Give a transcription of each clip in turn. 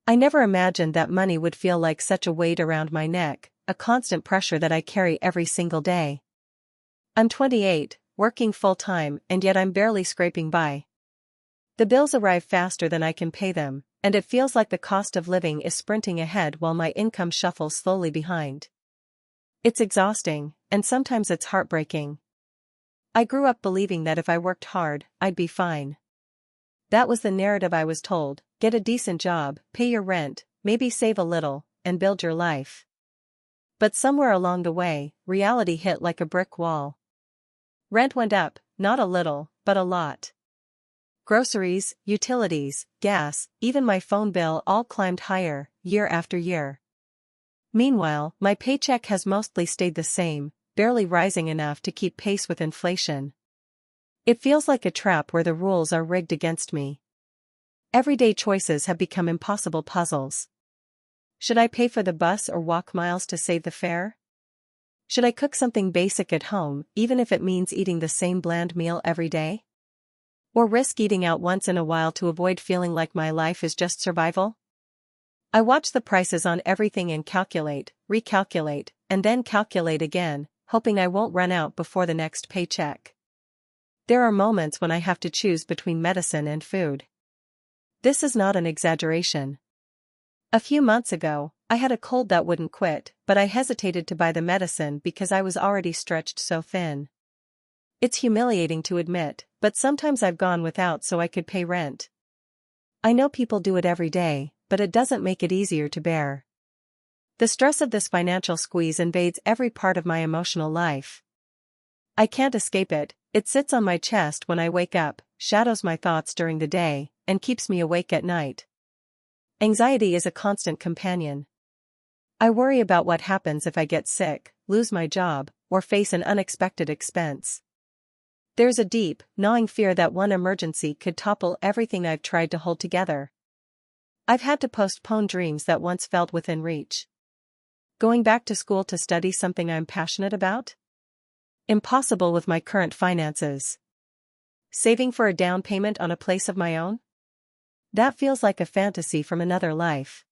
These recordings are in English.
I never imagined that money would feel like such a weight around my neck, a constant pressure that I carry every single day. I'm 28, working full-time, and yet I'm barely scraping by. The bills arrive faster than I can pay them, and it feels like the cost of living is sprinting ahead while my income shuffles slowly behind. It's exhausting, and sometimes it's heartbreaking. I grew up believing that if I worked hard, I'd be fine. That was the narrative I was told: get a decent job, pay your rent, maybe save a little, and build your life. But somewhere along the way, reality hit like a brick wall. Rent went up, not a little, but a lot. Groceries, utilities, gas, even my phone bill all climbed higher, year after year. Meanwhile, my paycheck has mostly stayed the same, barely rising enough to keep pace with inflation. It feels like a trap where the rules are rigged against me. Everyday choices have become impossible puzzles. Should I pay for the bus or walk miles to save the fare? Should I cook something basic at home, even if it means eating the same bland meal every day? Or risk eating out once in a while to avoid feeling like my life is just survival? I watch the prices on everything and calculate, recalculate, and then calculate again, hoping I won't run out before the next paycheck. There are moments when I have to choose between medicine and food. This is not an exaggeration. A few months ago, I had a cold that wouldn't quit, but I hesitated to buy the medicine because I was already stretched so thin. It's humiliating to admit, but sometimes I've gone without so I could pay rent. I know people do it every day, but it doesn't make it easier to bear. The stress of this financial squeeze invades every part of my emotional life. I can't escape it. It sits on my chest when I wake up, shadows my thoughts during the day, and keeps me awake at night. Anxiety is a constant companion. I worry about what happens if I get sick, lose my job, or face an unexpected expense. There's a deep, gnawing fear that one emergency could topple everything I've tried to hold together. I've had to postpone dreams that once felt within reach. Going back to school to study something I'm passionate about? Impossible with my current finances. Saving for a down payment on a place of my own? That feels like a fantasy from another life.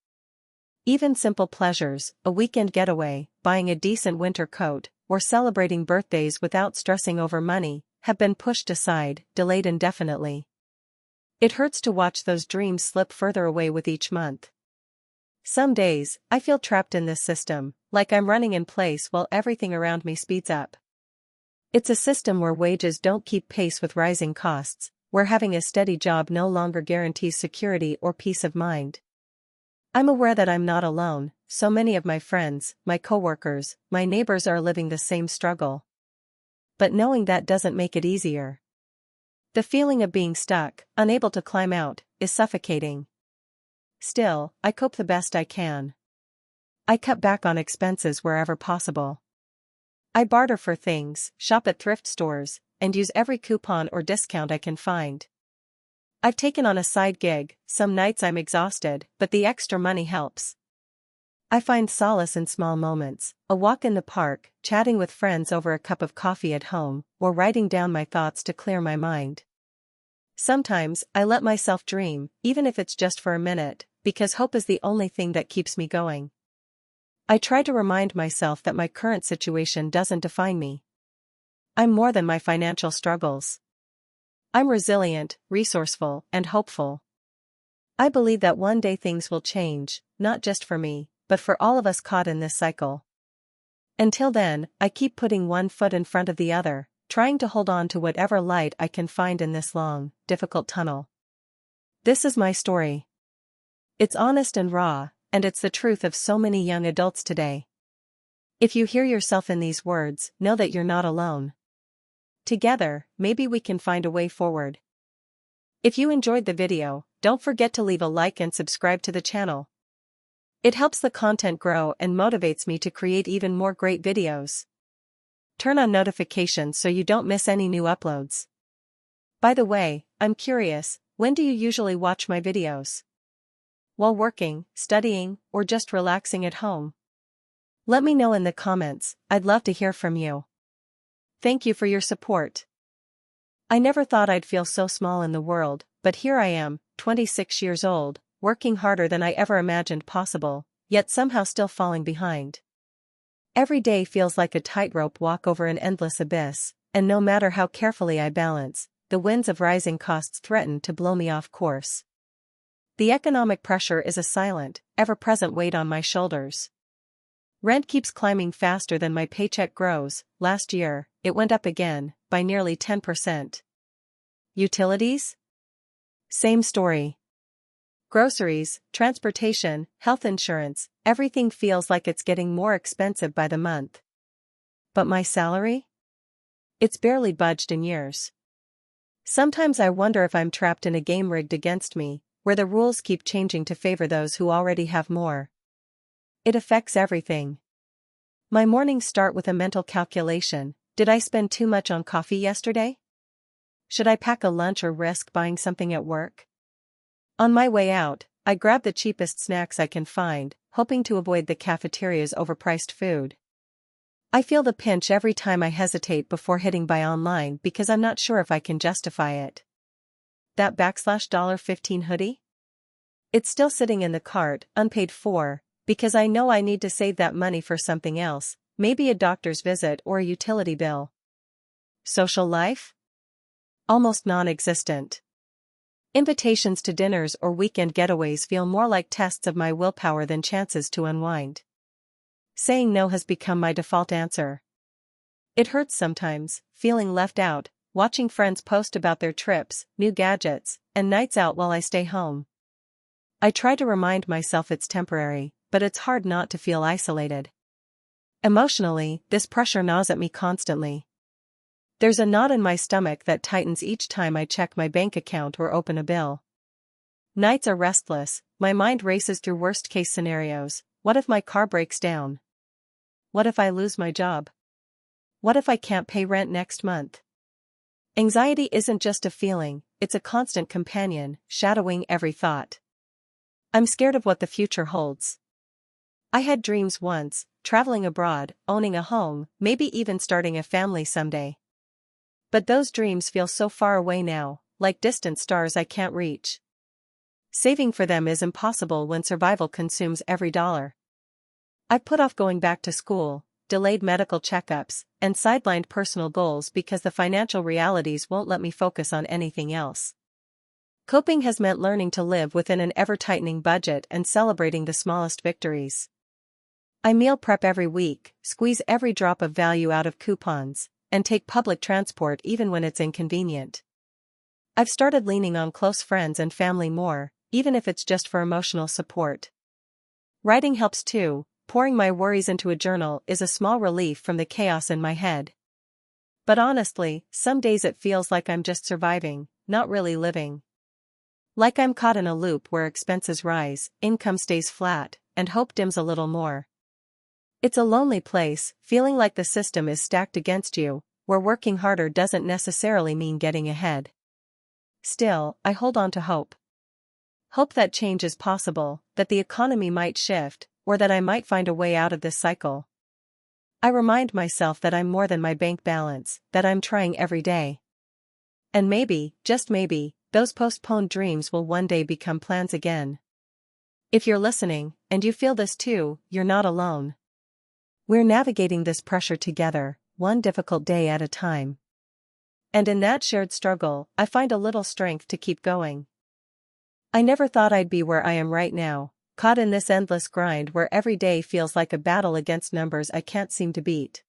Even simple pleasures, a weekend getaway, buying a decent winter coat, or celebrating birthdays without stressing over money, have been pushed aside, delayed indefinitely. It hurts to watch those dreams slip further away with each month. Some days, I feel trapped in this system, like I'm running in place while everything around me speeds up. It's a system where wages don't keep pace with rising costs, where having a steady job no longer guarantees security or peace of mind. I'm aware that I'm not alone. So many of my friends, my coworkers, my neighbors are living the same struggle. But knowing that doesn't make it easier. The feeling of being stuck, unable to climb out, is suffocating. Still, I cope the best I can. I cut back on expenses wherever possible. I barter for things, shop at thrift stores, and use every coupon or discount I can find. I've taken on a side gig. Some nights I'm exhausted, but the extra money helps. I find solace in small moments, a walk in the park, chatting with friends over a cup of coffee at home, or writing down my thoughts to clear my mind. Sometimes, I let myself dream, even if it's just for a minute, because hope is the only thing that keeps me going. I try to remind myself that my current situation doesn't define me. I'm more than my financial struggles. I'm resilient, resourceful, and hopeful. I believe that one day things will change, not just for me, but for all of us caught in this cycle. Until then, I keep putting one foot in front of the other, trying to hold on to whatever light I can find in this long, difficult tunnel. This is my story. It's honest and raw, and it's the truth of so many young adults today. If you hear yourself in these words, know that you're not alone. Together, maybe we can find a way forward. If you enjoyed the video, don't forget to leave a like and subscribe to the channel. It helps the content grow and motivates me to create even more great videos. Turn on notifications so you don't miss any new uploads. By the way, I'm curious, when do you usually watch my videos? While working, studying, or just relaxing at home? Let me know in the comments. I'd love to hear from you. Thank you for your support. I never thought I'd feel so small in the world, but here I am, 26 years old, working harder than I ever imagined possible, yet somehow still falling behind. Every day feels like a tightrope walk over an endless abyss, and no matter how carefully I balance, the winds of rising costs threaten to blow me off course. The economic pressure is a silent, ever-present weight on my shoulders. Rent keeps climbing faster than my paycheck grows. Last year, it went up again, by nearly 10%. Utilities? Same story. Groceries, transportation, health insurance, everything feels like it's getting more expensive by the month. But my salary? It's barely budged in years. Sometimes I wonder if I'm trapped in a game rigged against me, where the rules keep changing to favor those who already have more. It affects everything. My mornings start with a mental calculation. Did I spend too much on coffee yesterday? Should I pack a lunch or risk buying something at work? On my way out, I grab the cheapest snacks I can find, hoping to avoid the cafeteria's overpriced food. I feel the pinch every time I hesitate before hitting buy online because I'm not sure if I can justify it. That $15 hoodie? It's still sitting in the cart, unpaid for, because I know I need to save that money for something else, maybe a doctor's visit or a utility bill. Social life? Almost non-existent. Invitations to dinners or weekend getaways feel more like tests of my willpower than chances to unwind. Saying no has become my default answer. It hurts sometimes, feeling left out, watching friends post about their trips, new gadgets, and nights out while I stay home. I try to remind myself it's temporary, but it's hard not to feel isolated. Emotionally, this pressure gnaws at me constantly. There's a knot in my stomach that tightens each time I check my bank account or open a bill. Nights are restless, my mind races through worst-case scenarios. What if my car breaks down? What if I lose my job? What if I can't pay rent next month? Anxiety isn't just a feeling, it's a constant companion, shadowing every thought. I'm scared of what the future holds. I had dreams once, traveling abroad, owning a home, maybe even starting a family someday. But those dreams feel so far away now, like distant stars I can't reach. Saving for them is impossible when survival consumes every dollar. I've put off going back to school, delayed medical checkups, and sidelined personal goals because the financial realities won't let me focus on anything else. Coping has meant learning to live within an ever-tightening budget and celebrating the smallest victories. I meal prep every week, squeeze every drop of value out of coupons, and take public transport even when it's inconvenient. I've started leaning on close friends and family more, even if it's just for emotional support. Writing helps too. Pouring my worries into a journal is a small relief from the chaos in my head. But honestly, some days it feels like I'm just surviving, not really living. Like I'm caught in a loop where expenses rise, income stays flat, and hope dims a little more. It's a lonely place, feeling like the system is stacked against you, where working harder doesn't necessarily mean getting ahead. Still, I hold on to hope. Hope that change is possible, that the economy might shift, or that I might find a way out of this cycle. I remind myself that I'm more than my bank balance, that I'm trying every day. And maybe, just maybe, those postponed dreams will one day become plans again. If you're listening, and you feel this too, you're not alone. We're navigating this pressure together, one difficult day at a time. And in that shared struggle, I find a little strength to keep going. I never thought I'd be where I am right now, caught in this endless grind where every day feels like a battle against numbers I can't seem to beat.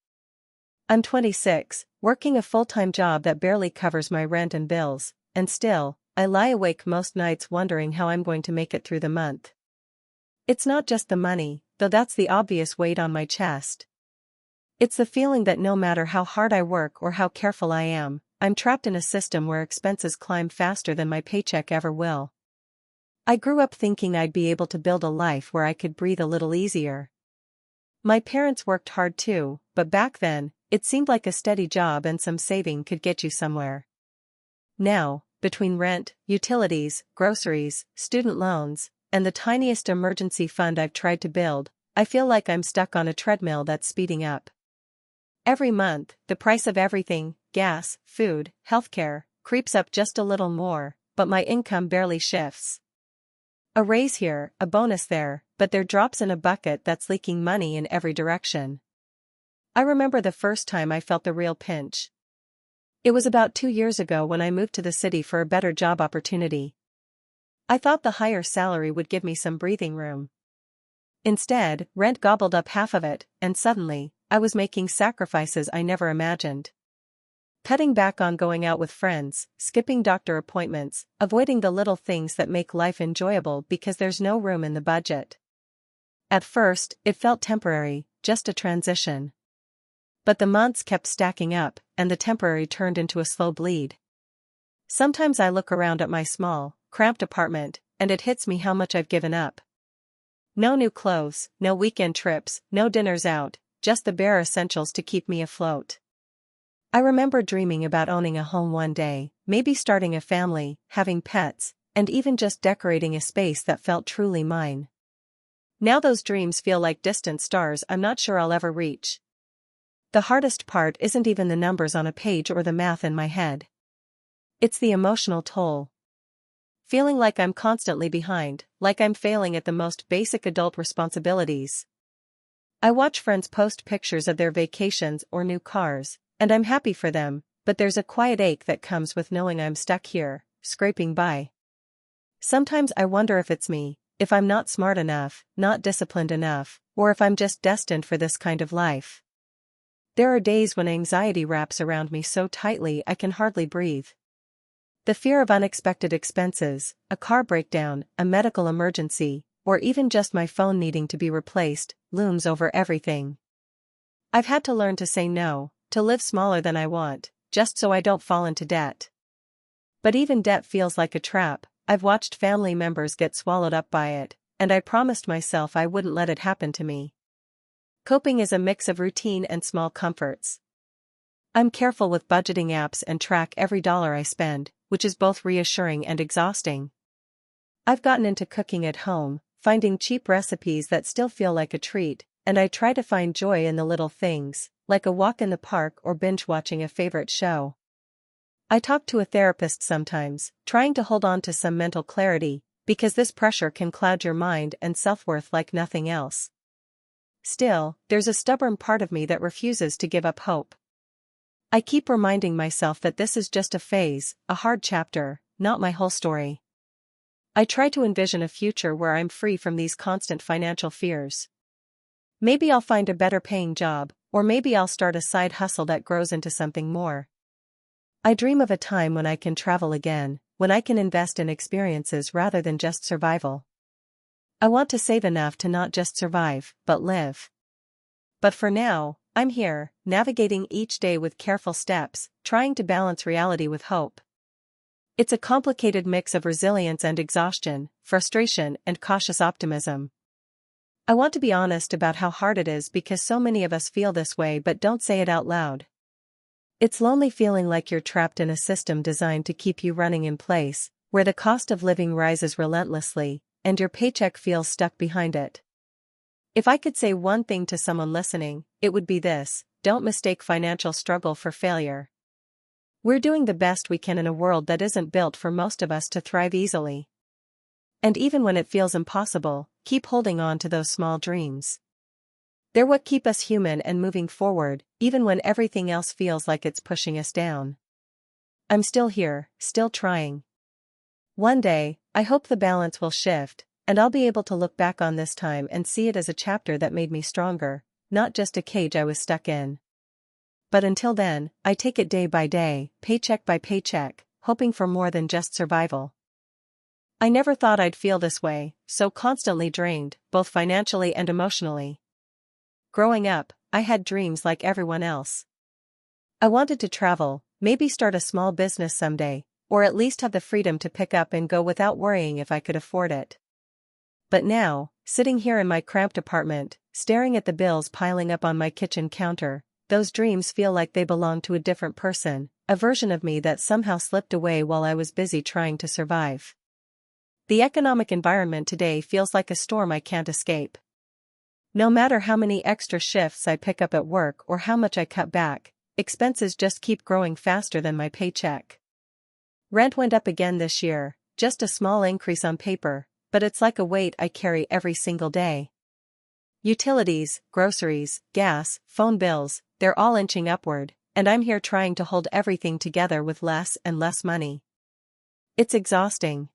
I'm 26, working a full-time job that barely covers my rent and bills, and still, I lie awake most nights wondering how I'm going to make it through the month. It's not just the money, though that's the obvious weight on my chest. It's the feeling that no matter how hard I work or how careful I am, I'm trapped in a system where expenses climb faster than my paycheck ever will. I grew up thinking I'd be able to build a life where I could breathe a little easier. My parents worked hard too, but back then, it seemed like a steady job and some saving could get you somewhere. Now, between rent, utilities, groceries, student loans, and the tiniest emergency fund I've tried to build, I feel like I'm stuck on a treadmill that's speeding up. Every month, the price of everything, gas, food, healthcare, creeps up just a little more, but my income barely shifts. A raise here, a bonus there, but they're drops in a bucket that's leaking money in every direction. I remember the first time I felt the real pinch. It was about 2 years ago when I moved to the city for a better job opportunity. I thought the higher salary would give me some breathing room. Instead, rent gobbled up half of it, and suddenly, I was making sacrifices I never imagined. Cutting back on going out with friends, skipping doctor appointments, avoiding the little things that make life enjoyable because there's no room in the budget. At first, it felt temporary, just a transition. But the months kept stacking up, and the temporary turned into a slow bleed. Sometimes I look around at my small, cramped apartment, and it hits me how much I've given up. No new clothes, no weekend trips, no dinners out, just the bare essentials to keep me afloat. I remember dreaming about owning a home one day, maybe starting a family, having pets, and even just decorating a space that felt truly mine. Now those dreams feel like distant stars I'm not sure I'll ever reach. The hardest part isn't even the numbers on a page or the math in my head. It's the emotional toll. Feeling like I'm constantly behind, like I'm failing at the most basic adult responsibilities. I watch friends post pictures of their vacations or new cars, and I'm happy for them, but there's a quiet ache that comes with knowing I'm stuck here, scraping by. Sometimes I wonder if it's me, if I'm not smart enough, not disciplined enough, or if I'm just destined for this kind of life. There are days when anxiety wraps around me so tightly I can hardly breathe. The fear of unexpected expenses, a car breakdown, a medical emergency, or even just my phone needing to be replaced, looms over everything. I've had to learn to say no, to live smaller than I want, just so I don't fall into debt. But even debt feels like a trap. I've watched family members get swallowed up by it, and I promised myself I wouldn't let it happen to me. Coping is a mix of routine and small comforts. I'm careful with budgeting apps and track every dollar I spend, which is both reassuring and exhausting. I've gotten into cooking at home, finding cheap recipes that still feel like a treat, and I try to find joy in the little things, like a walk in the park or binge-watching a favorite show. I talk to a therapist sometimes, trying to hold on to some mental clarity, because this pressure can cloud your mind and self-worth like nothing else. Still, there's a stubborn part of me that refuses to give up hope. I keep reminding myself that this is just a phase, a hard chapter, not my whole story. I try to envision a future where I'm free from these constant financial fears. Maybe I'll find a better paying job, or maybe I'll start a side hustle that grows into something more. I dream of a time when I can travel again, when I can invest in experiences rather than just survival. I want to save enough to not just survive, but live. But for now, I'm here, navigating each day with careful steps, trying to balance reality with hope. It's a complicated mix of resilience and exhaustion, frustration and cautious optimism. I want to be honest about how hard it is because so many of us feel this way but don't say it out loud. It's lonely feeling like you're trapped in a system designed to keep you running in place, where the cost of living rises relentlessly, and your paycheck feels stuck behind it. If I could say one thing to someone listening, it would be this: don't mistake financial struggle for failure. We're doing the best we can in a world that isn't built for most of us to thrive easily. And even when it feels impossible, keep holding on to those small dreams. They're what keep us human and moving forward, even when everything else feels like it's pushing us down. I'm still here, still trying. One day, I hope the balance will shift, and I'll be able to look back on this time and see it as a chapter that made me stronger, not just a cage I was stuck in. But until then, I take it day by day, paycheck by paycheck, hoping for more than just survival. I never thought I'd feel this way, so constantly drained, both financially and emotionally. Growing up, I had dreams like everyone else. I wanted to travel, maybe start a small business someday, or at least have the freedom to pick up and go without worrying if I could afford it. But now, sitting here in my cramped apartment, staring at the bills piling up on my kitchen counter, those dreams feel like they belong to a different person, a version of me that somehow slipped away while I was busy trying to survive. The economic environment today feels like a storm I can't escape. No matter how many extra shifts I pick up at work or how much I cut back, expenses just keep growing faster than my paycheck. Rent went up again this year, just a small increase on paper, but it's like a weight I carry every single day. Utilities, groceries, gas, phone bills, they're all inching upward, and I'm here trying to hold everything together with less and less money. It's exhausting.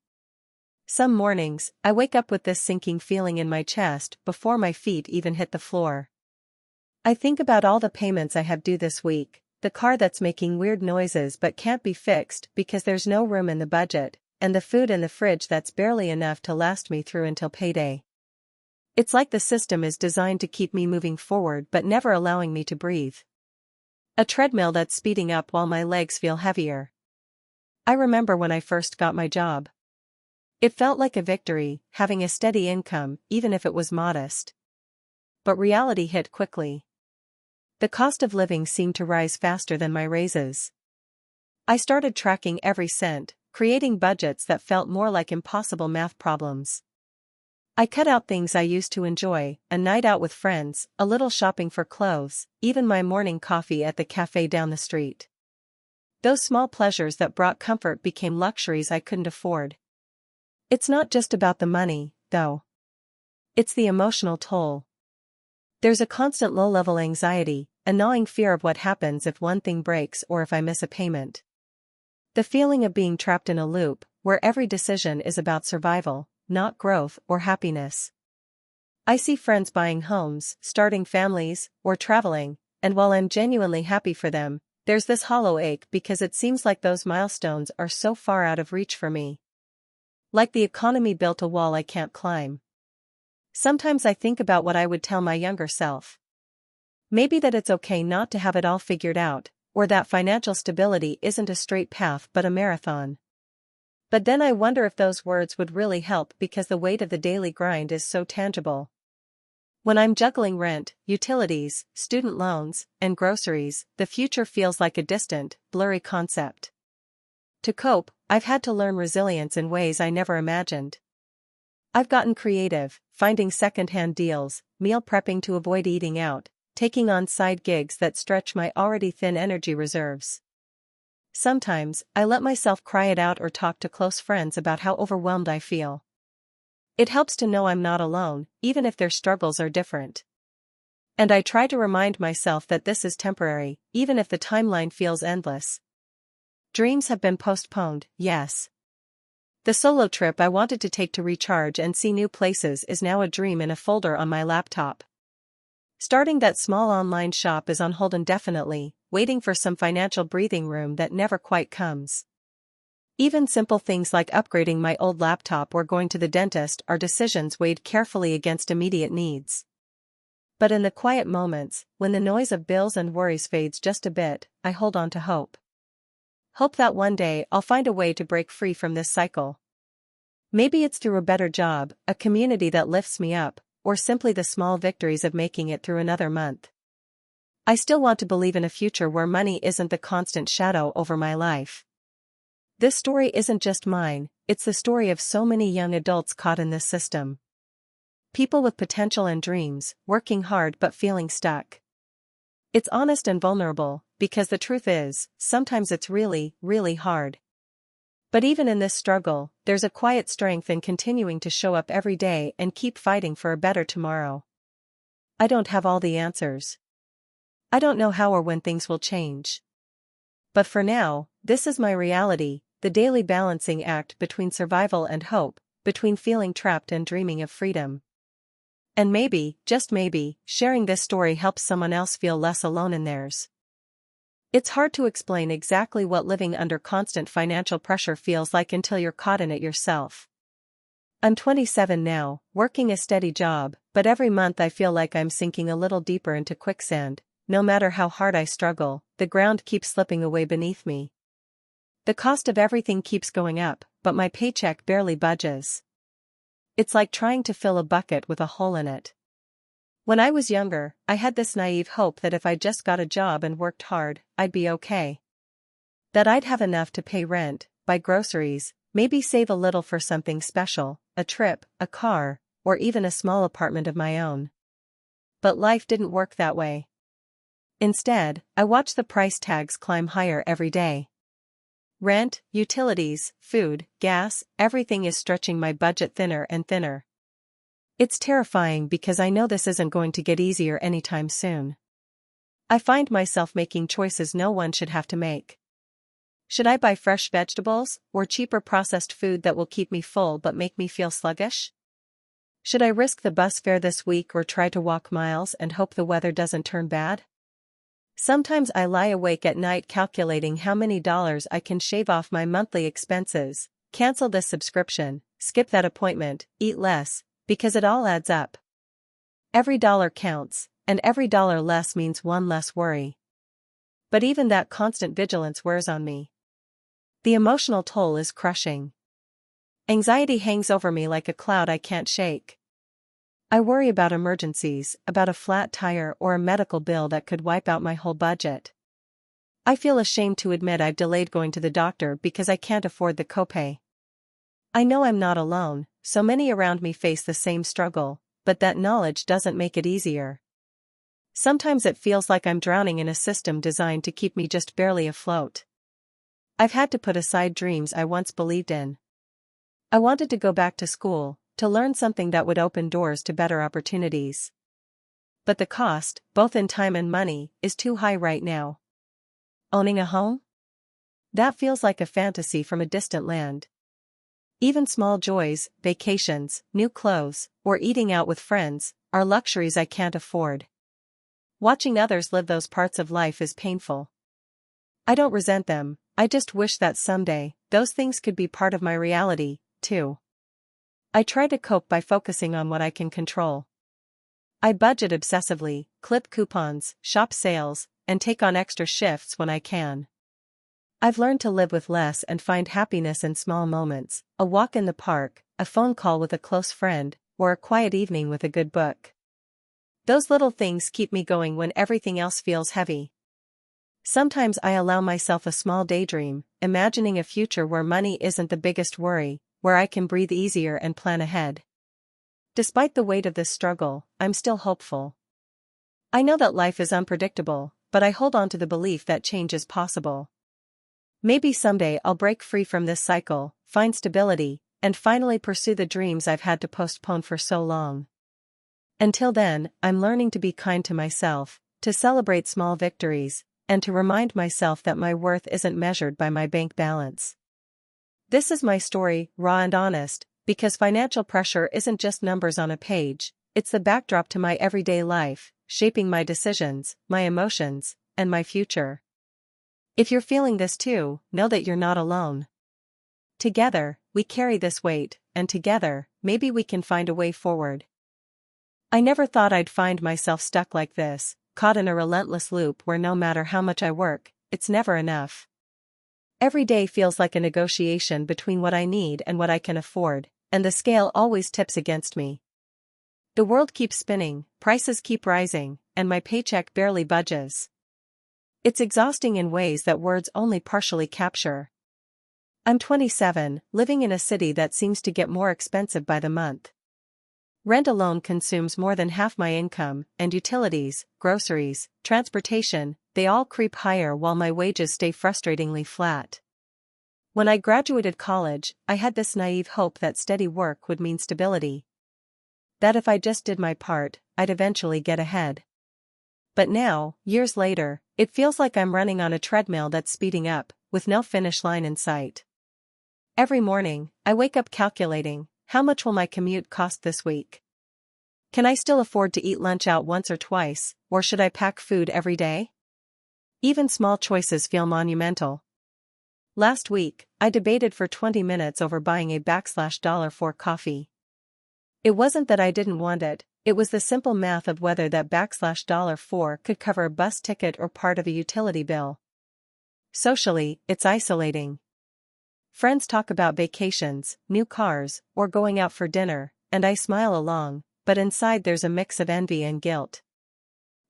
Some mornings, I wake up with this sinking feeling in my chest before my feet even hit the floor. I think about all the payments I have due this week, the car that's making weird noises but can't be fixed because there's no room in the budget, and the food in the fridge that's barely enough to last me through until payday. It's like the system is designed to keep me moving forward but never allowing me to breathe. A treadmill that's speeding up while my legs feel heavier. I remember when I first got my job. It felt like a victory, having a steady income, even if it was modest. But reality hit quickly. The cost of living seemed to rise faster than my raises. I started tracking every cent, creating budgets that felt more like impossible math problems. I cut out things I used to enjoy, a night out with friends, a little shopping for clothes, even my morning coffee at the cafe down the street. Those small pleasures that brought comfort became luxuries I couldn't afford. It's not just about the money, though. It's the emotional toll. There's a constant low-level anxiety, a gnawing fear of what happens if one thing breaks or if I miss a payment. The feeling of being trapped in a loop, where every decision is about survival, not growth or happiness. I see friends buying homes, starting families, or traveling, and while I'm genuinely happy for them, there's this hollow ache because it seems like those milestones are so far out of reach for me. Like the economy built a wall I can't climb. Sometimes I think about what I would tell my younger self. Maybe that it's okay not to have it all figured out, or that financial stability isn't a straight path but a marathon. But then I wonder if those words would really help because the weight of the daily grind is so tangible. When I'm juggling rent, utilities, student loans, and groceries, the future feels like a distant, blurry concept. To cope, I've had to learn resilience in ways I never imagined. I've gotten creative, finding second-hand deals, meal prepping to avoid eating out, taking on side gigs that stretch my already thin energy reserves. Sometimes, I let myself cry it out or talk to close friends about how overwhelmed I feel. It helps to know I'm not alone, even if their struggles are different. And I try to remind myself that this is temporary, even if the timeline feels endless. Dreams have been postponed, yes. The solo trip I wanted to take to recharge and see new places is now a dream in a folder on my laptop. Starting that small online shop is on hold indefinitely, waiting for some financial breathing room that never quite comes. Even simple things like upgrading my old laptop or going to the dentist are decisions weighed carefully against immediate needs. But in the quiet moments, when the noise of bills and worries fades just a bit, I hold on to hope. Hope that one day I'll find a way to break free from this cycle. Maybe it's through a better job, a community that lifts me up, or simply the small victories of making it through another month. I still want to believe in a future where money isn't the constant shadow over my life. This story isn't just mine, it's the story of so many young adults caught in this system. People with potential and dreams, working hard but feeling stuck. It's honest and vulnerable, because the truth is, sometimes it's really, really hard. But even in this struggle, there's a quiet strength in continuing to show up every day and keep fighting for a better tomorrow. I don't have all the answers. I don't know how or when things will change. But for now, this is my reality, the daily balancing act between survival and hope, between feeling trapped and dreaming of freedom. And maybe, just maybe, sharing this story helps someone else feel less alone in theirs. It's hard to explain exactly what living under constant financial pressure feels like until you're caught in it yourself. I'm 27 now, working a steady job, but every month I feel like I'm sinking a little deeper into quicksand. No matter how hard I struggle, the ground keeps slipping away beneath me. The cost of everything keeps going up, but my paycheck barely budges. It's like trying to fill a bucket with a hole in it. When I was younger, I had this naive hope that if I just got a job and worked hard, I'd be okay. That I'd have enough to pay rent, buy groceries, maybe save a little for something special, a trip, a car, or even a small apartment of my own. But life didn't work that way. Instead, I watched the price tags climb higher every day. Rent, utilities, food, gas, everything is stretching my budget thinner and thinner. It's terrifying because I know this isn't going to get easier anytime soon. I find myself making choices no one should have to make. Should I buy fresh vegetables, or cheaper processed food that will keep me full but make me feel sluggish? Should I risk the bus fare this week or try to walk miles and hope the weather doesn't turn bad? Sometimes I lie awake at night calculating how many dollars I can shave off my monthly expenses, cancel this subscription, skip that appointment, eat less, because it all adds up. Every dollar counts, and every dollar less means one less worry. But even that constant vigilance wears on me. The emotional toll is crushing. Anxiety hangs over me like a cloud I can't shake. I worry about emergencies, about a flat tire or a medical bill that could wipe out my whole budget. I feel ashamed to admit I've delayed going to the doctor because I can't afford the copay. I know I'm not alone, so many around me face the same struggle, but that knowledge doesn't make it easier. Sometimes it feels like I'm drowning in a system designed to keep me just barely afloat. I've had to put aside dreams I once believed in. I wanted to go back to school, to learn something that would open doors to better opportunities. But the cost, both in time and money, is too high right now. Owning a home? That feels like a fantasy from a distant land. Even small joys, vacations, new clothes, or eating out with friends, are luxuries I can't afford. Watching others live those parts of life is painful. I don't resent them, I just wish that someday, those things could be part of my reality, too. I try to cope by focusing on what I can control. I budget obsessively, clip coupons, shop sales, and take on extra shifts when I can. I've learned to live with less and find happiness in small moments, a walk in the park, a phone call with a close friend, or a quiet evening with a good book. Those little things keep me going when everything else feels heavy. Sometimes I allow myself a small daydream, imagining a future where money isn't the biggest worry, where I can breathe easier and plan ahead. Despite the weight of this struggle, I'm still hopeful. I know that life is unpredictable, but I hold on to the belief that change is possible. Maybe someday I'll break free from this cycle, find stability, and finally pursue the dreams I've had to postpone for so long. Until then, I'm learning to be kind to myself, to celebrate small victories, and to remind myself that my worth isn't measured by my bank balance. This is my story, raw and honest, because financial pressure isn't just numbers on a page, it's the backdrop to my everyday life, shaping my decisions, my emotions, and my future. If you're feeling this too, know that you're not alone. Together, we carry this weight, and together, maybe we can find a way forward. I never thought I'd find myself stuck like this, caught in a relentless loop where no matter how much I work, it's never enough. Every day feels like a negotiation between what I need and what I can afford, and the scale always tips against me. The world keeps spinning, prices keep rising, and my paycheck barely budges. It's exhausting in ways that words only partially capture. I'm 27, living in a city that seems to get more expensive by the month. Rent alone consumes more than half my income, and utilities, groceries, transportation, they all creep higher while my wages stay frustratingly flat. When I graduated college, I had this naive hope that steady work would mean stability. That if I just did my part, I'd eventually get ahead. But now, years later, it feels like I'm running on a treadmill that's speeding up, with no finish line in sight. Every morning, I wake up calculating, how much will my commute cost this week? Can I still afford to eat lunch out once or twice, or should I pack food every day? Even small choices feel monumental. Last week, I debated for 20 minutes over buying a $4 coffee. It wasn't that I didn't want it, it was the simple math of whether that $4 could cover a bus ticket or part of a utility bill. Socially, it's isolating. Friends talk about vacations, new cars, or going out for dinner, and I smile along, but inside there's a mix of envy and guilt.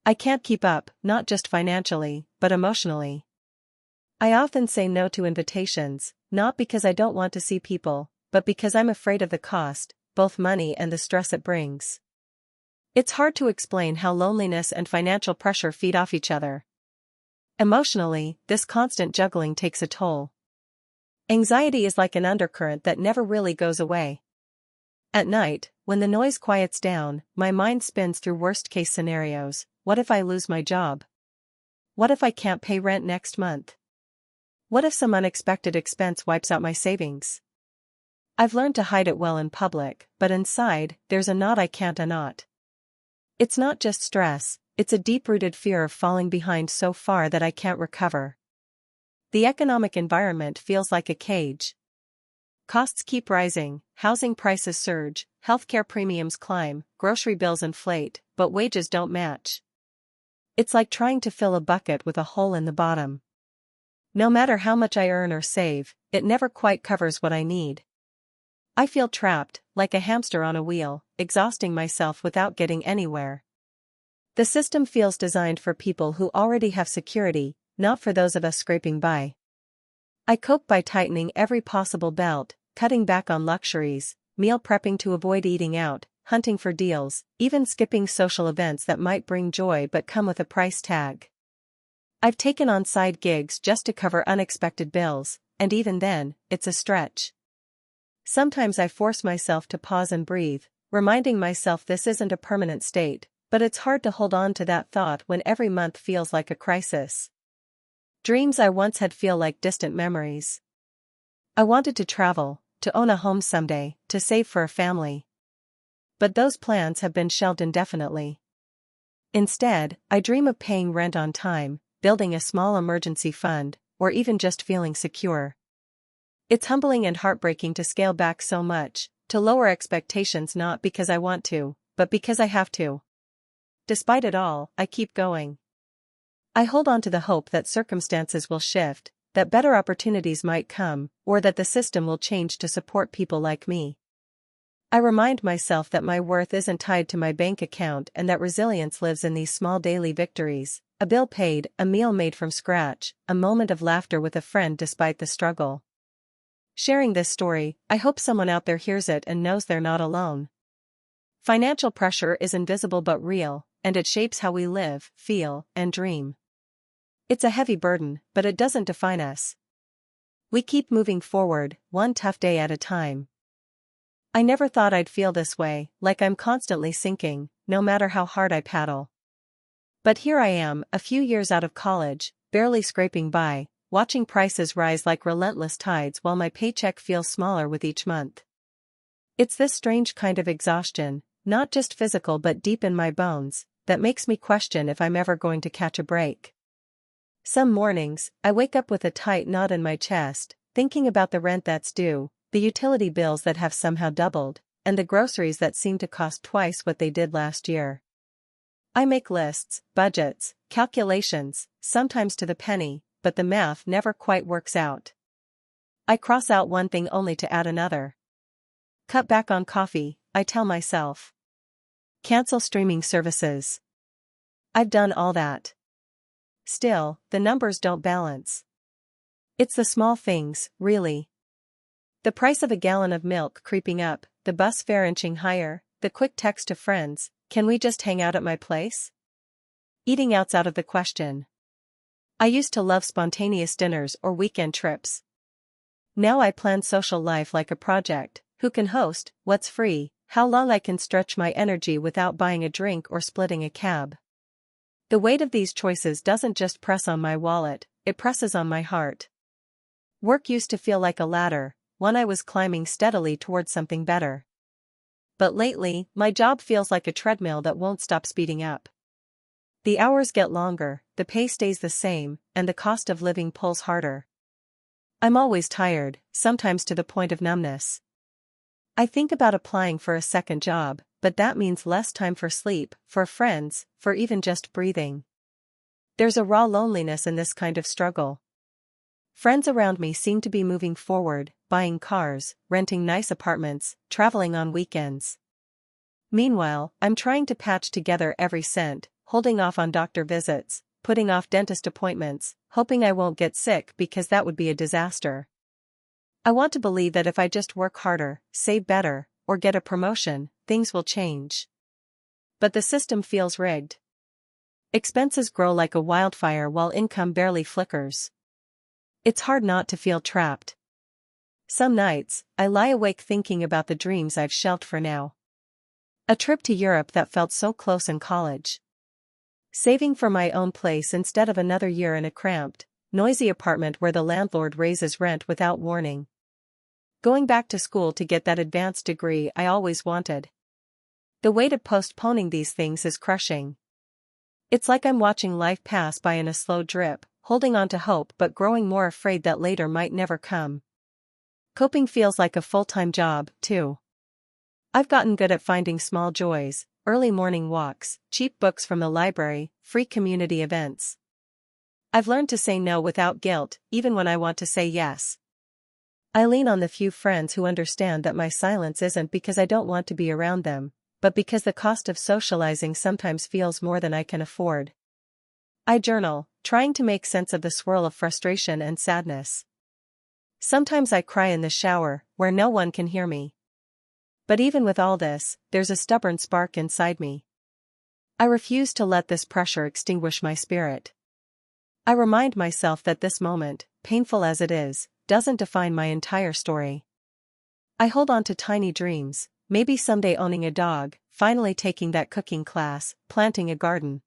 I can't keep up, not just financially, but emotionally. I often say no to invitations, not because I don't want to see people, but because I'm afraid of the cost, both money and the stress it brings. It's hard to explain how loneliness and financial pressure feed off each other. Emotionally, this constant juggling takes a toll. Anxiety is like an undercurrent that never really goes away. At night, when the noise quiets down, my mind spins through worst-case scenarios. What if I lose my job? What if I can't pay rent next month? What if some unexpected expense wipes out my savings? I've learned to hide it well in public, but inside, there's a knot I can't unknot. It's not just stress, it's a deep-rooted fear of falling behind so far that I can't recover. The economic environment feels like a cage. Costs keep rising, housing prices surge, healthcare premiums climb, grocery bills inflate, but wages don't match. It's like trying to fill a bucket with a hole in the bottom. No matter how much I earn or save, it never quite covers what I need. I feel trapped, like a hamster on a wheel, exhausting myself without getting anywhere. The system feels designed for people who already have security, not for those of us scraping by. I cope by tightening every possible belt, cutting back on luxuries, meal prepping to avoid eating out, hunting for deals, even skipping social events that might bring joy but come with a price tag. I've taken on side gigs just to cover unexpected bills, and even then, it's a stretch. Sometimes I force myself to pause and breathe, reminding myself this isn't a permanent state, but it's hard to hold on to that thought when every month feels like a crisis. Dreams I once had feel like distant memories. I wanted to travel, to own a home someday, to save for a family. But those plans have been shelved indefinitely. Instead, I dream of paying rent on time, building a small emergency fund, or even just feeling secure. It's humbling and heartbreaking to scale back so much, to lower expectations not because I want to, but because I have to. Despite it all, I keep going. I hold on to the hope that circumstances will shift, that better opportunities might come, or that the system will change to support people like me. I remind myself that my worth isn't tied to my bank account and that resilience lives in these small daily victories: a bill paid, a meal made from scratch, a moment of laughter with a friend despite the struggle. Sharing this story, I hope someone out there hears it and knows they're not alone. Financial pressure is invisible but real, and it shapes how we live, feel, and dream. It's a heavy burden, but it doesn't define us. We keep moving forward, one tough day at a time. I never thought I'd feel this way, like I'm constantly sinking, no matter how hard I paddle. But here I am, a few years out of college, barely scraping by, watching prices rise like relentless tides while my paycheck feels smaller with each month. It's this strange kind of exhaustion, not just physical but deep in my bones, that makes me question if I'm ever going to catch a break. Some mornings, I wake up with a tight knot in my chest, thinking about the rent that's due, the utility bills that have somehow doubled, and the groceries that seem to cost twice what they did last year. I make lists, budgets, calculations, sometimes to the penny, but the math never quite works out. I cross out one thing only to add another. Cut back on coffee, I tell myself. Cancel streaming services. I've done all that. Still, the numbers don't balance. It's the small things, really. The price of a gallon of milk creeping up, the bus fare inching higher, the quick text to friends, "Can we just hang out at my place?" Eating out's out of the question. I used to love spontaneous dinners or weekend trips. Now I plan social life like a project: who can host, what's free, how long I can stretch my energy without buying a drink or splitting a cab. The weight of these choices doesn't just press on my wallet, it presses on my heart. Work used to feel like a ladder, one I was climbing steadily towards something better. But lately, my job feels like a treadmill that won't stop speeding up. The hours get longer, the pay stays the same, and the cost of living pulls harder. I'm always tired, sometimes to the point of numbness. I think about applying for a second job, but that means less time for sleep, for friends, for even just breathing. There's a raw loneliness in this kind of struggle. Friends around me seem to be moving forward, buying cars, renting nice apartments, traveling on weekends. Meanwhile, I'm trying to patch together every cent, holding off on doctor visits, putting off dentist appointments, hoping I won't get sick because that would be a disaster. I want to believe that if I just work harder, save better, or get a promotion, things will change. But the system feels rigged. Expenses grow like a wildfire while income barely flickers. It's hard not to feel trapped. Some nights, I lie awake thinking about the dreams I've shelved for now. A trip to Europe that felt so close in college. Saving for my own place instead of another year in a cramped, noisy apartment where the landlord raises rent without warning. Going back to school to get that advanced degree I always wanted. The weight of postponing these things is crushing. It's like I'm watching life pass by in a slow drip, holding on to hope but growing more afraid that later might never come. Coping feels like a full-time job, too. I've gotten good at finding small joys, early morning walks, cheap books from the library, free community events. I've learned to say no without guilt, even when I want to say yes. I lean on the few friends who understand that my silence isn't because I don't want to be around them, but because the cost of socializing sometimes feels more than I can afford. I journal, trying to make sense of the swirl of frustration and sadness. Sometimes I cry in the shower, where no one can hear me. But even with all this, there's a stubborn spark inside me. I refuse to let this pressure extinguish my spirit. I remind myself that this moment, painful as it is, doesn't define my entire story. I hold on to tiny dreams, maybe someday owning a dog, finally taking that cooking class, planting a garden.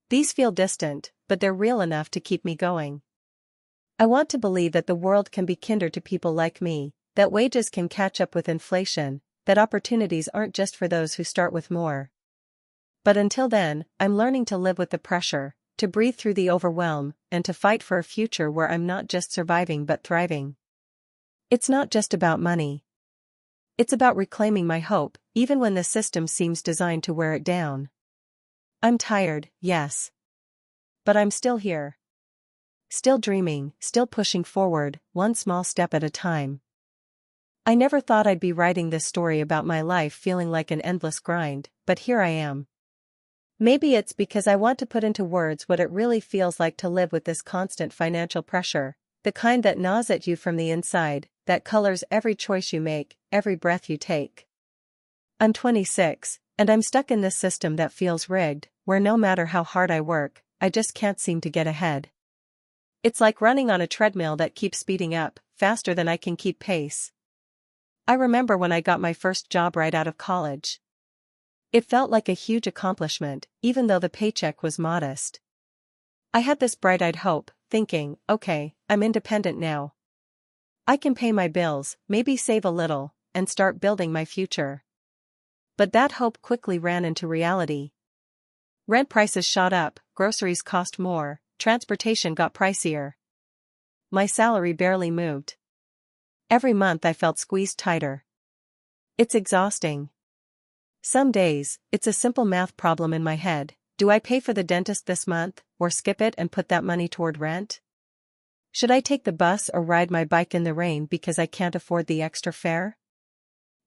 These feel distant, but they're real enough to keep me going. I want to believe that the world can be kinder to people like me, that wages can catch up with inflation, that opportunities aren't just for those who start with more. But until then, I'm learning to live with the pressure, to breathe through the overwhelm, and to fight for a future where I'm not just surviving but thriving. It's not just about money. It's about reclaiming my hope, even when the system seems designed to wear it down. I'm tired, yes. But I'm still here. Still dreaming, still pushing forward, one small step at a time. I never thought I'd be writing this story about my life feeling like an endless grind, but here I am. Maybe it's because I want to put into words what it really feels like to live with this constant financial pressure, the kind that gnaws at you from the inside, that colors every choice you make, every breath you take. I'm 26, and I'm stuck in this system that feels rigged, where no matter how hard I work, I just can't seem to get ahead. It's like running on a treadmill that keeps speeding up, faster than I can keep pace. I remember when I got my first job right out of college. It felt like a huge accomplishment, even though the paycheck was modest. I had this bright-eyed hope, thinking, okay, I'm independent now. I can pay my bills, maybe save a little, and start building my future. But that hope quickly ran into reality. Rent prices shot up, groceries cost more, transportation got pricier. My salary barely moved. Every month I felt squeezed tighter. It's exhausting. Some days, it's a simple math problem in my head. Do I pay for the dentist this month, or skip it and put that money toward rent? Should I take the bus or ride my bike in the rain because I can't afford the extra fare?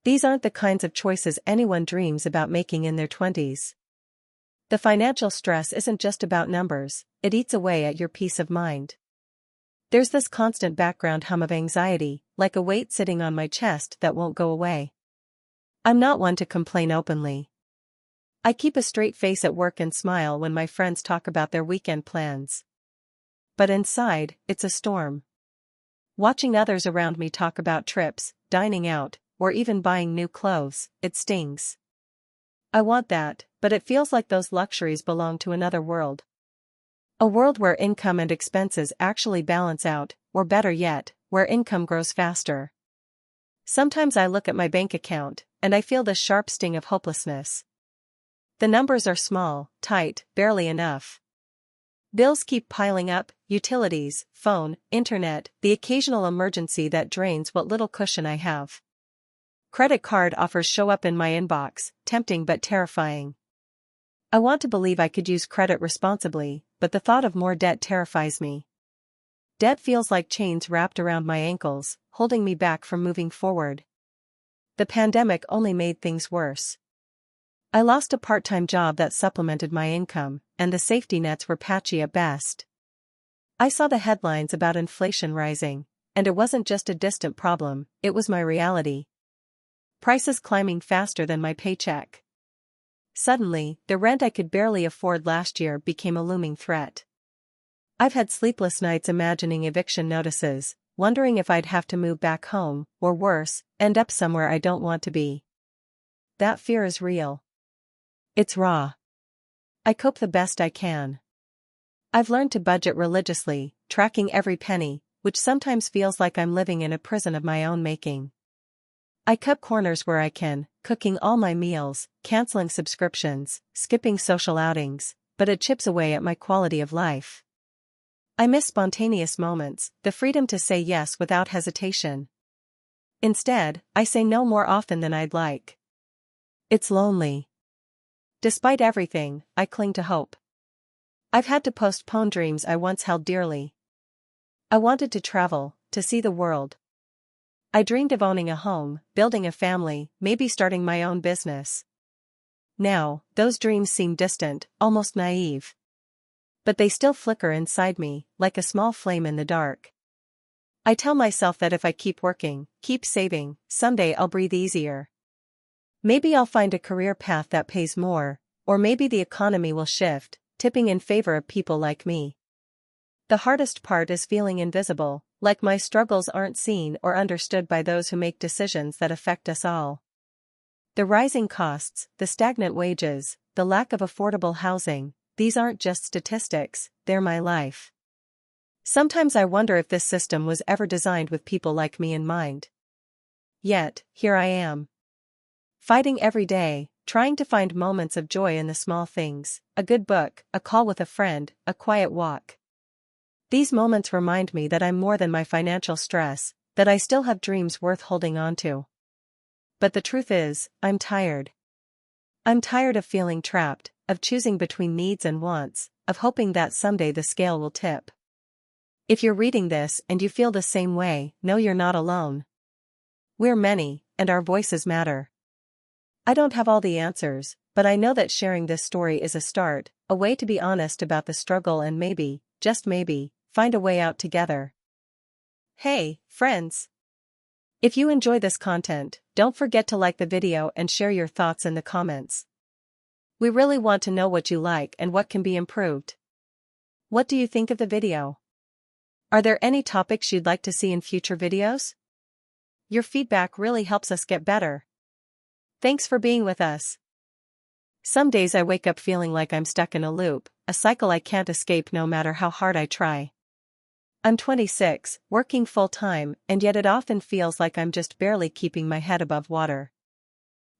These aren't the kinds of choices anyone dreams about making in their 20s. The financial stress isn't just about numbers, it eats away at your peace of mind. There's this constant background hum of anxiety, like a weight sitting on my chest that won't go away. I'm not one to complain openly. I keep a straight face at work and smile when my friends talk about their weekend plans. But inside, it's a storm. Watching others around me talk about trips, dining out, or even buying new clothes, it stings. I want that, but it feels like those luxuries belong to another world. A world where income and expenses actually balance out, or better yet, where income grows faster. Sometimes I look at my bank account, and I feel the sharp sting of hopelessness. The numbers are small, tight, barely enough. Bills keep piling up, utilities, phone, internet, the occasional emergency that drains what little cushion I have. Credit card offers show up in my inbox, tempting but terrifying. I want to believe I could use credit responsibly, but the thought of more debt terrifies me. Debt feels like chains wrapped around my ankles, holding me back from moving forward. The pandemic only made things worse. I lost a part-time job that supplemented my income, and the safety nets were patchy at best. I saw the headlines about inflation rising, and it wasn't just a distant problem, it was my reality. Prices climbing faster than my paycheck. Suddenly, the rent I could barely afford last year became a looming threat. I've had sleepless nights imagining eviction notices, wondering if I'd have to move back home, or worse, end up somewhere I don't want to be. That fear is real. It's raw. I cope the best I can. I've learned to budget religiously, tracking every penny, which sometimes feels like I'm living in a prison of my own making. I cut corners where I can, cooking all my meals, canceling subscriptions, skipping social outings, but it chips away at my quality of life. I miss spontaneous moments, the freedom to say yes without hesitation. Instead, I say no more often than I'd like. It's lonely. Despite everything, I cling to hope. I've had to postpone dreams I once held dearly. I wanted to travel, to see the world. I dreamed of owning a home, building a family, maybe starting my own business. Now, those dreams seem distant, almost naive. But they still flicker inside me, like a small flame in the dark. I tell myself that if I keep working, keep saving, someday I'll breathe easier. Maybe I'll find a career path that pays more, or maybe the economy will shift, tipping in favor of people like me. The hardest part is feeling invisible, like my struggles aren't seen or understood by those who make decisions that affect us all. The rising costs, the stagnant wages, the lack of affordable housing, these aren't just statistics, they're my life. Sometimes I wonder if this system was ever designed with people like me in mind. Yet, here I am. Fighting every day, trying to find moments of joy in the small things, a good book, a call with a friend, a quiet walk. These moments remind me that I'm more than my financial stress, that I still have dreams worth holding on to. But the truth is, I'm tired. I'm tired of feeling trapped, of choosing between needs and wants, of hoping that someday the scale will tip. If you're reading this and you feel the same way, know you're not alone. We're many, and our voices matter. I don't have all the answers, but I know that sharing this story is a start, a way to be honest about the struggle and maybe, just maybe, find a way out together. Hey, friends! If you enjoy this content, don't forget to like the video and share your thoughts in the comments. We really want to know what you like and what can be improved. What do you think of the video? Are there any topics you'd like to see in future videos? Your feedback really helps us get better. Thanks for being with us. Some days I wake up feeling like I'm stuck in a loop, a cycle I can't escape no matter how hard I try. I'm 26, working full-time, and yet it often feels like I'm just barely keeping my head above water.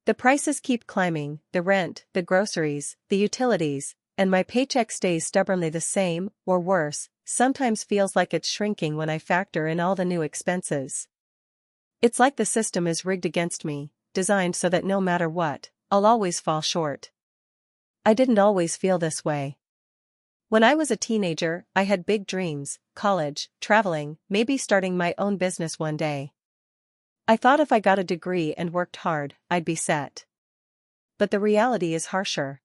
The prices keep climbing, the rent, the groceries, the utilities, and my paycheck stays stubbornly the same, or worse, sometimes feels like it's shrinking when I factor in all the new expenses. It's like the system is rigged against me, designed so that no matter what, I'll always fall short. I didn't always feel this way. When I was a teenager, I had big dreams, college, traveling, maybe starting my own business one day. I thought if I got a degree and worked hard, I'd be set. But the reality is harsher.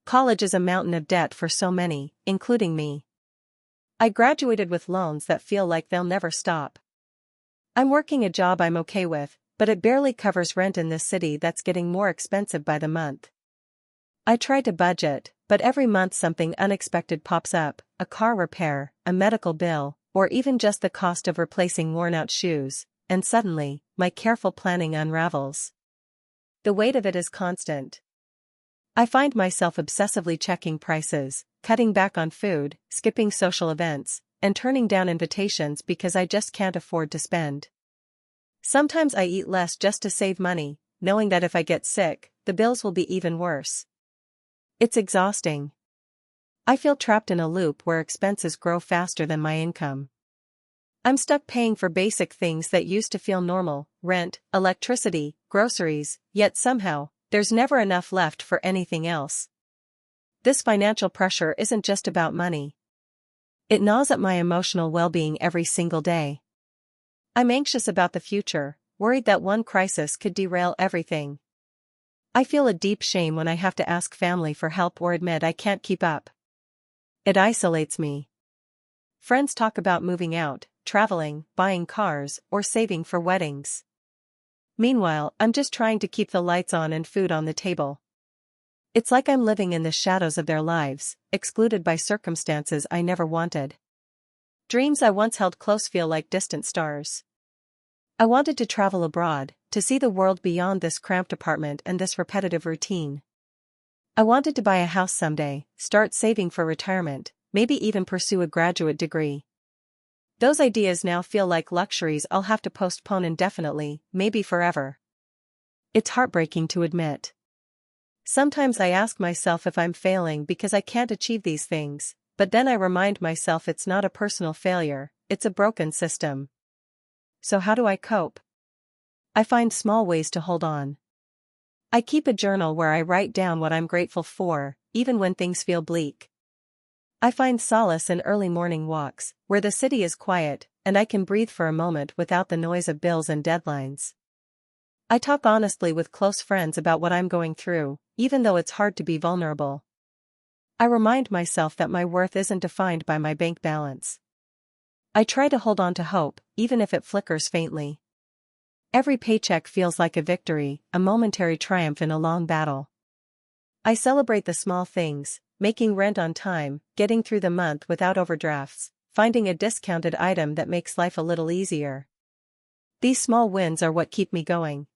College is a mountain of debt for so many, including me. I graduated with loans that feel like they'll never stop. I'm working a job I'm okay with, but it barely covers rent in this city that's getting more expensive by the month. I try to budget, but every month something unexpected pops up, a car repair, a medical bill, or even just the cost of replacing worn-out shoes, and suddenly, my careful planning unravels. The weight of it is constant. I find myself obsessively checking prices, cutting back on food, skipping social events, and turning down invitations because I just can't afford to spend. Sometimes I eat less just to save money, knowing that if I get sick, the bills will be even worse. It's exhausting. I feel trapped in a loop where expenses grow faster than my income. I'm stuck paying for basic things that used to feel normal, rent, electricity, groceries, yet somehow, there's never enough left for anything else. This financial pressure isn't just about money. It gnaws at my emotional well-being every single day. I'm anxious about the future, worried that one crisis could derail everything. I feel a deep shame when I have to ask family for help or admit I can't keep up. It isolates me. Friends talk about moving out, traveling, buying cars, or saving for weddings. Meanwhile, I'm just trying to keep the lights on and food on the table. It's like I'm living in the shadows of their lives, excluded by circumstances I never wanted. Dreams I once held close feel like distant stars. I wanted to travel abroad, to see the world beyond this cramped apartment and this repetitive routine. I wanted to buy a house someday, start saving for retirement, maybe even pursue a graduate degree. Those ideas now feel like luxuries I'll have to postpone indefinitely, maybe forever. It's heartbreaking to admit. Sometimes I ask myself if I'm failing because I can't achieve these things, but then I remind myself it's not a personal failure, it's a broken system. So how do I cope? I find small ways to hold on. I keep a journal where I write down what I'm grateful for, even when things feel bleak. I find solace in early morning walks, where the city is quiet, and I can breathe for a moment without the noise of bills and deadlines. I talk honestly with close friends about what I'm going through, even though it's hard to be vulnerable. I remind myself that my worth isn't defined by my bank balance. I try to hold on to hope, even if it flickers faintly. Every paycheck feels like a victory, a momentary triumph in a long battle. I celebrate the small things, making rent on time, getting through the month without overdrafts, finding a discounted item that makes life a little easier. These small wins are what keep me going.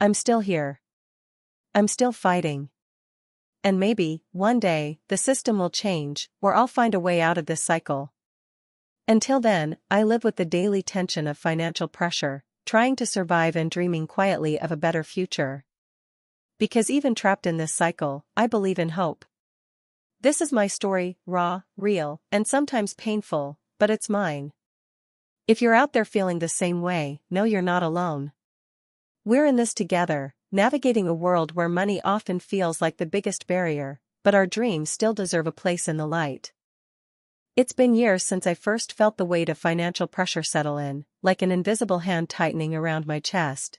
I'm still here. I'm still fighting. And maybe, one day, the system will change, or I'll find a way out of this cycle. Until then, I live with the daily tension of financial pressure, trying to survive and dreaming quietly of a better future. Because even trapped in this cycle, I believe in hope. This is my story, raw, real, and sometimes painful, but it's mine. If you're out there feeling the same way, know you're not alone. We're in this together, navigating a world where money often feels like the biggest barrier, but our dreams still deserve a place in the light. It's been years since I first felt the weight of financial pressure settle in, like an invisible hand tightening around my chest.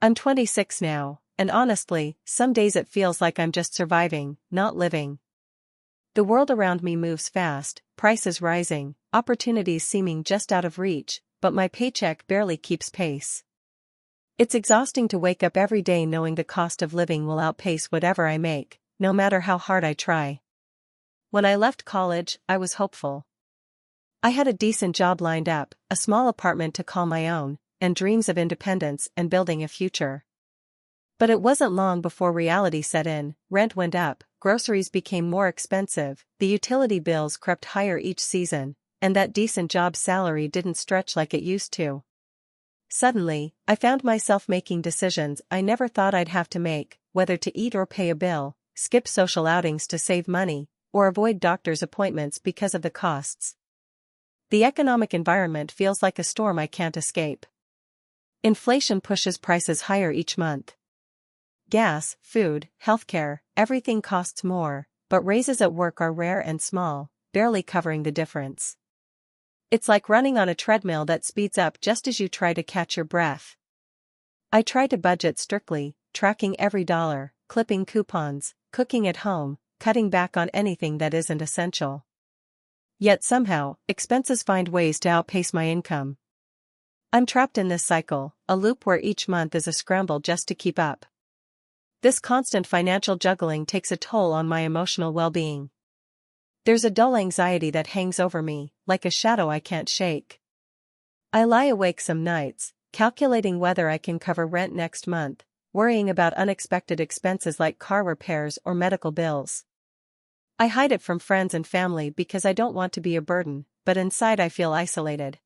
I'm 26 now, and honestly, some days it feels like I'm just surviving, not living. The world around me moves fast, prices rising, opportunities seeming just out of reach, but my paycheck barely keeps pace. It's exhausting to wake up every day knowing the cost of living will outpace whatever I make, no matter how hard I try. When I left college, I was hopeful. I had a decent job lined up, a small apartment to call my own, and dreams of independence and building a future. But it wasn't long before reality set in, rent went up, groceries became more expensive, the utility bills crept higher each season, and that decent job salary didn't stretch like it used to. Suddenly, I found myself making decisions I never thought I'd have to make, whether to eat or pay a bill, skip social outings to save money, or avoid doctor's appointments because of the costs. The economic environment feels like a storm I can't escape. Inflation pushes prices higher each month. Gas, food, healthcare, everything costs more, but raises at work are rare and small, barely covering the difference. It's like running on a treadmill that speeds up just as you try to catch your breath. I try to budget strictly, tracking every dollar, clipping coupons, cooking at home, cutting back on anything that isn't essential. Yet somehow, expenses find ways to outpace my income. I'm trapped in this cycle, a loop where each month is a scramble just to keep up. This constant financial juggling takes a toll on my emotional well-being. There's a dull anxiety that hangs over me, like a shadow I can't shake. I lie awake some nights, calculating whether I can cover rent next month, worrying about unexpected expenses like car repairs or medical bills. I hide it from friends and family because I don't want to be a burden, but inside I feel isolated.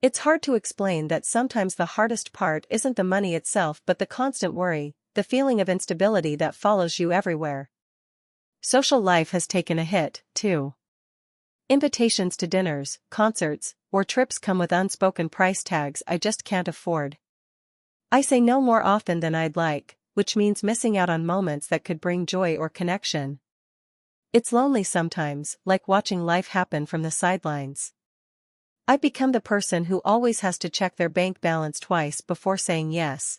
It's hard to explain that sometimes the hardest part isn't the money itself but the constant worry, the feeling of instability that follows you everywhere. Social life has taken a hit, too. Invitations to dinners, concerts, or trips come with unspoken price tags I just can't afford. I say no more often than I'd like, which means missing out on moments that could bring joy or connection. It's lonely sometimes, like watching life happen from the sidelines. I've become the person who always has to check their bank balance twice before saying yes.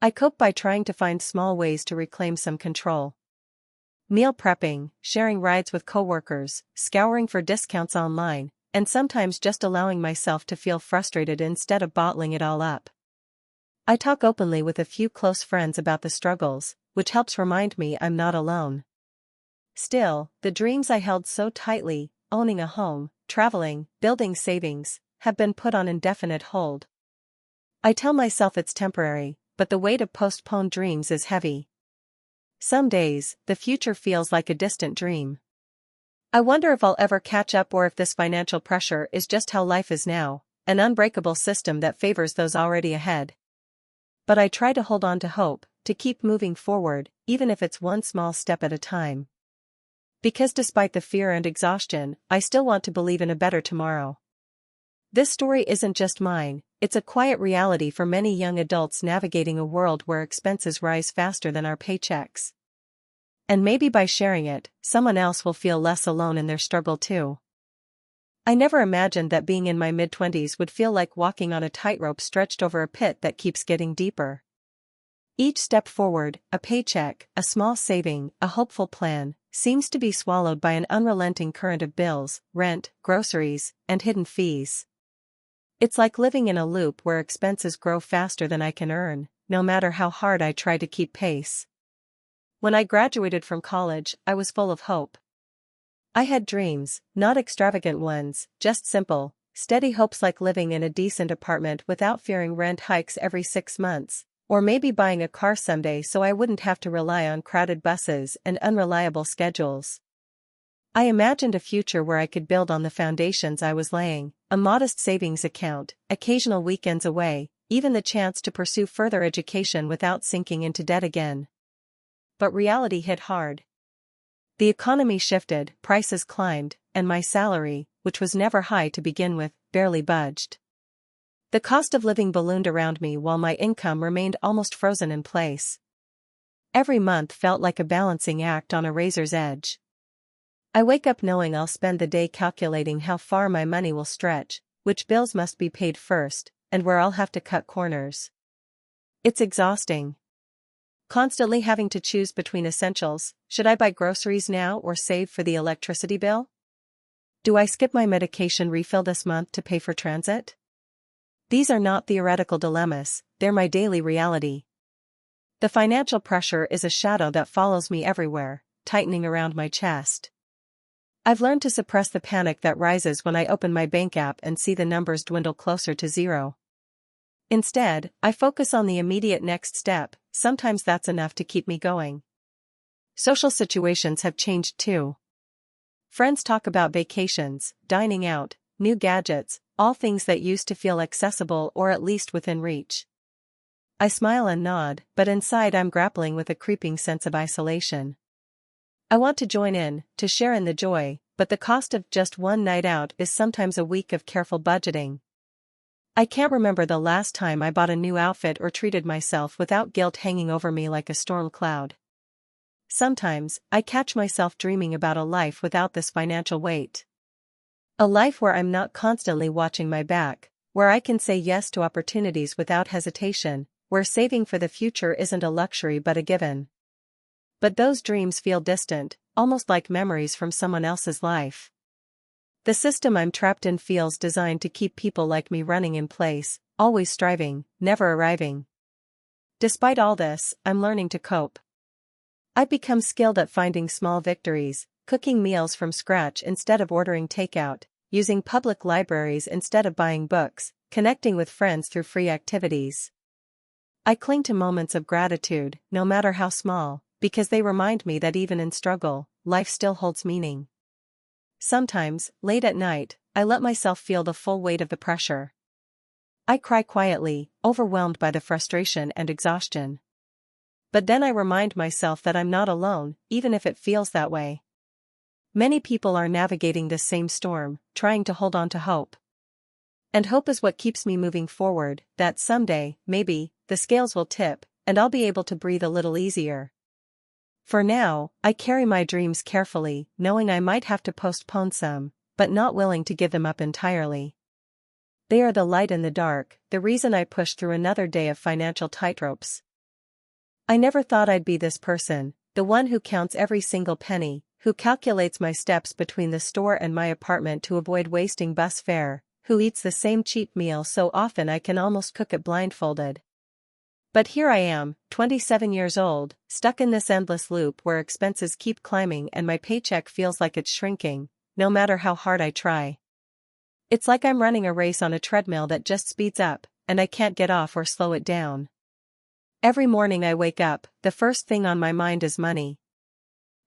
I cope by trying to find small ways to reclaim some control. Meal prepping, sharing rides with coworkers, scouring for discounts online, and sometimes just allowing myself to feel frustrated instead of bottling it all up. I talk openly with a few close friends about the struggles, which helps remind me I'm not alone. Still, the dreams I held so tightly, owning a home, traveling, building savings, have been put on indefinite hold. I tell myself it's temporary, but the weight of postponed dreams is heavy. Some days, the future feels like a distant dream. I wonder if I'll ever catch up or if this financial pressure is just how life is now, an unbreakable system that favors those already ahead. But I try to hold on to hope, to keep moving forward, even if it's one small step at a time. Because despite the fear and exhaustion, I still want to believe in a better tomorrow. This story isn't just mine, it's a quiet reality for many young adults navigating a world where expenses rise faster than our paychecks. And maybe by sharing it, someone else will feel less alone in their struggle too. I never imagined that being in my mid-20s would feel like walking on a tightrope stretched over a pit that keeps getting deeper. Each step forward, a paycheck, a small saving, a hopeful plan, seems to be swallowed by an unrelenting current of bills, rent, groceries, and hidden fees. It's like living in a loop where expenses grow faster than I can earn, no matter how hard I try to keep pace. When I graduated from college, I was full of hope. I had dreams, not extravagant ones, just simple, steady hopes like living in a decent apartment without fearing rent hikes every 6 months, or maybe buying a car someday so I wouldn't have to rely on crowded buses and unreliable schedules. I imagined a future where I could build on the foundations I was laying, a modest savings account, occasional weekends away, even the chance to pursue further education without sinking into debt again. But reality hit hard. The economy shifted, prices climbed, and my salary, which was never high to begin with, barely budged. The cost of living ballooned around me while my income remained almost frozen in place. Every month felt like a balancing act on a razor's edge. I wake up knowing I'll spend the day calculating how far my money will stretch, which bills must be paid first, and where I'll have to cut corners. It's exhausting. Constantly having to choose between essentials. Should I buy groceries now or save for the electricity bill? Do I skip my medication refill this month to pay for transit? These are not theoretical dilemmas, they're my daily reality. The financial pressure is a shadow that follows me everywhere, tightening around my chest. I've learned to suppress the panic that rises when I open my bank app and see the numbers dwindle closer to zero. Instead, I focus on the immediate next step. Sometimes that's enough to keep me going. Social situations have changed too. Friends talk about vacations, dining out, new gadgets, all things that used to feel accessible or at least within reach. I smile and nod, but inside I'm grappling with a creeping sense of isolation. I want to join in, to share in the joy, but the cost of just one night out is sometimes a week of careful budgeting. I can't remember the last time I bought a new outfit or treated myself without guilt hanging over me like a storm cloud. Sometimes, I catch myself dreaming about a life without this financial weight. A life where I'm not constantly watching my back, where I can say yes to opportunities without hesitation, where saving for the future isn't a luxury but a given. But those dreams feel distant, almost like memories from someone else's life. The system I'm trapped in feels designed to keep people like me running in place, always striving, never arriving. Despite all this, I'm learning to cope. I've become skilled at finding small victories, cooking meals from scratch instead of ordering takeout, using public libraries instead of buying books, connecting with friends through free activities. I cling to moments of gratitude, no matter how small, because they remind me that even in struggle, life still holds meaning. Sometimes, late at night, I let myself feel the full weight of the pressure. I cry quietly, overwhelmed by the frustration and exhaustion. But then I remind myself that I'm not alone, even if it feels that way. Many people are navigating this same storm, trying to hold on to hope. And hope is what keeps me moving forward, that someday, maybe, the scales will tip, and I'll be able to breathe a little easier. For now, I carry my dreams carefully, knowing I might have to postpone some, but not willing to give them up entirely. They are the light in the dark, the reason I push through another day of financial tightropes. I never thought I'd be this person, the one who counts every single penny, who calculates my steps between the store and my apartment to avoid wasting bus fare, who eats the same cheap meal so often I can almost cook it blindfolded. But here I am, 27 years old, stuck in this endless loop where expenses keep climbing and my paycheck feels like it's shrinking, no matter how hard I try. It's like I'm running a race on a treadmill that just speeds up, and I can't get off or slow it down. Every morning I wake up, the first thing on my mind is money.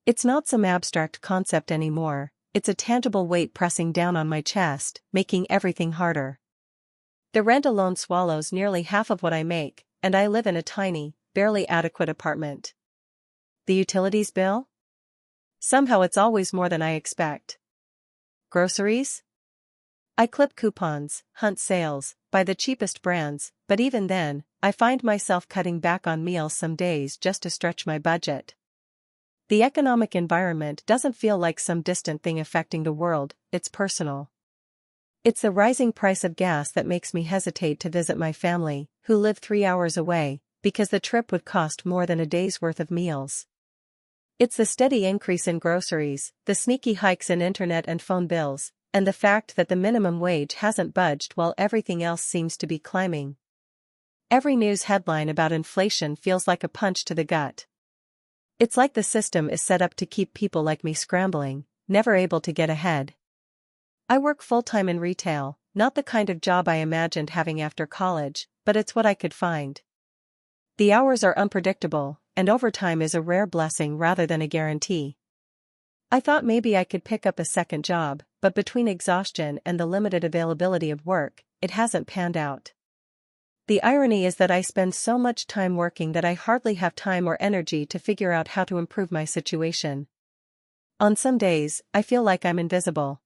It's not some abstract concept anymore, it's a tangible weight pressing down on my chest, making everything harder. The rent alone swallows nearly half of what I make, and I live in a tiny, barely adequate apartment. The utilities bill? Somehow it's always more than I expect. Groceries? I clip coupons, hunt sales, buy the cheapest brands, but even then, I find myself cutting back on meals some days just to stretch my budget. The economic environment doesn't feel like some distant thing affecting the world, it's personal. It's the rising price of gas that makes me hesitate to visit my family, who live 3 hours away, because the trip would cost more than a day's worth of meals. It's the steady increase in groceries, the sneaky hikes in internet and phone bills, and the fact that the minimum wage hasn't budged while everything else seems to be climbing. Every news headline about inflation feels like a punch to the gut. It's like the system is set up to keep people like me scrambling, never able to get ahead. I work full-time in retail, not the kind of job I imagined having after college, but it's what I could find. The hours are unpredictable, and overtime is a rare blessing rather than a guarantee. I thought maybe I could pick up a second job, but between exhaustion and the limited availability of work, it hasn't panned out. The irony is that I spend so much time working that I hardly have time or energy to figure out how to improve my situation. On some days, I feel like I'm invisible.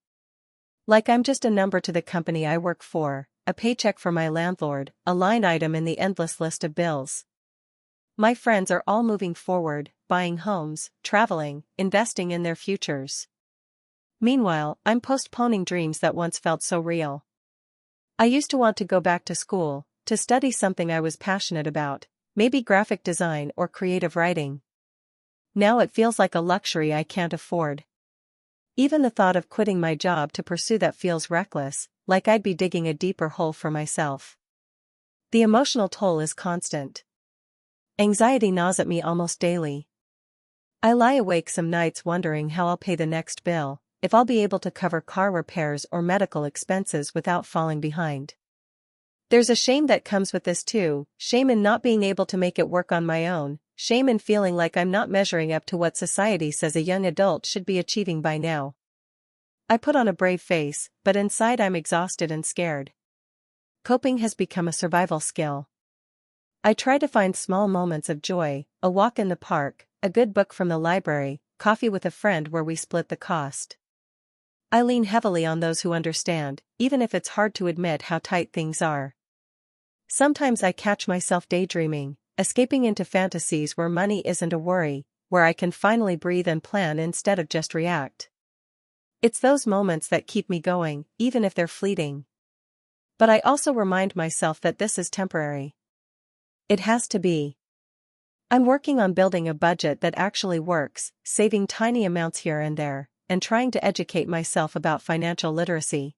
Like I'm just a number to the company I work for, a paycheck for my landlord, a line item in the endless list of bills. My friends are all moving forward, buying homes, traveling, investing in their futures. Meanwhile, I'm postponing dreams that once felt so real. I used to want to go back to school, to study something I was passionate about, maybe graphic design or creative writing. Now it feels like a luxury I can't afford. Even the thought of quitting my job to pursue that feels reckless, like I'd be digging a deeper hole for myself. The emotional toll is constant. Anxiety gnaws at me almost daily. I lie awake some nights wondering how I'll pay the next bill, if I'll be able to cover car repairs or medical expenses without falling behind. There's a shame that comes with this too, shame in not being able to make it work on my own, shame in feeling like I'm not measuring up to what society says a young adult should be achieving by now. I put on a brave face, but inside I'm exhausted and scared. Coping has become a survival skill. I try to find small moments of joy, a walk in the park, a good book from the library, coffee with a friend where we split the cost. I lean heavily on those who understand, even if it's hard to admit how tight things are. Sometimes I catch myself daydreaming, escaping into fantasies where money isn't a worry, where I can finally breathe and plan instead of just react. It's those moments that keep me going, even if they're fleeting. But I also remind myself that this is temporary. It has to be. I'm working on building a budget that actually works, saving tiny amounts here and there, and trying to educate myself about financial literacy.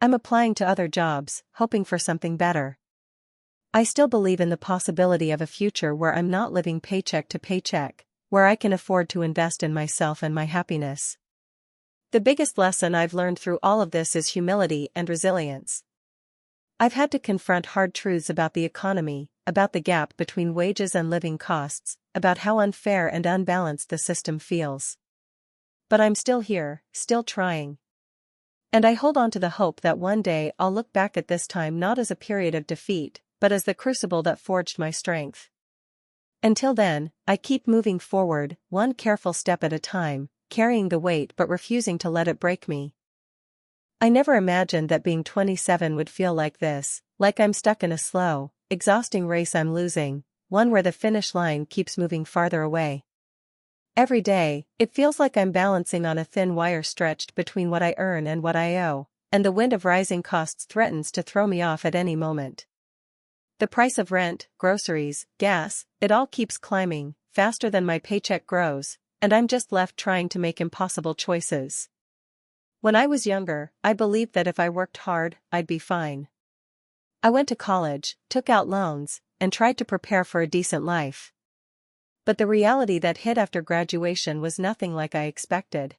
I'm applying to other jobs, hoping for something better. I still believe in the possibility of a future where I'm not living paycheck to paycheck, where I can afford to invest in myself and my happiness. The biggest lesson I've learned through all of this is humility and resilience. I've had to confront hard truths about the economy, about the gap between wages and living costs, about how unfair and unbalanced the system feels. But I'm still here, still trying. And I hold on to the hope that one day I'll look back at this time not as a period of defeat, but as the crucible that forged my strength. Until then, I keep moving forward, one careful step at a time, carrying the weight but refusing to let it break me. I never imagined that being 27 would feel like this, like I'm stuck in a slow, exhausting race I'm losing, one where the finish line keeps moving farther away. Every day, it feels like I'm balancing on a thin wire stretched between what I earn and what I owe, and the wind of rising costs threatens to throw me off at any moment. The price of rent, groceries, gas, it all keeps climbing, faster than my paycheck grows, and I'm just left trying to make impossible choices. When I was younger, I believed that if I worked hard, I'd be fine. I went to college, took out loans, and tried to prepare for a decent life. But the reality that hit after graduation was nothing like I expected.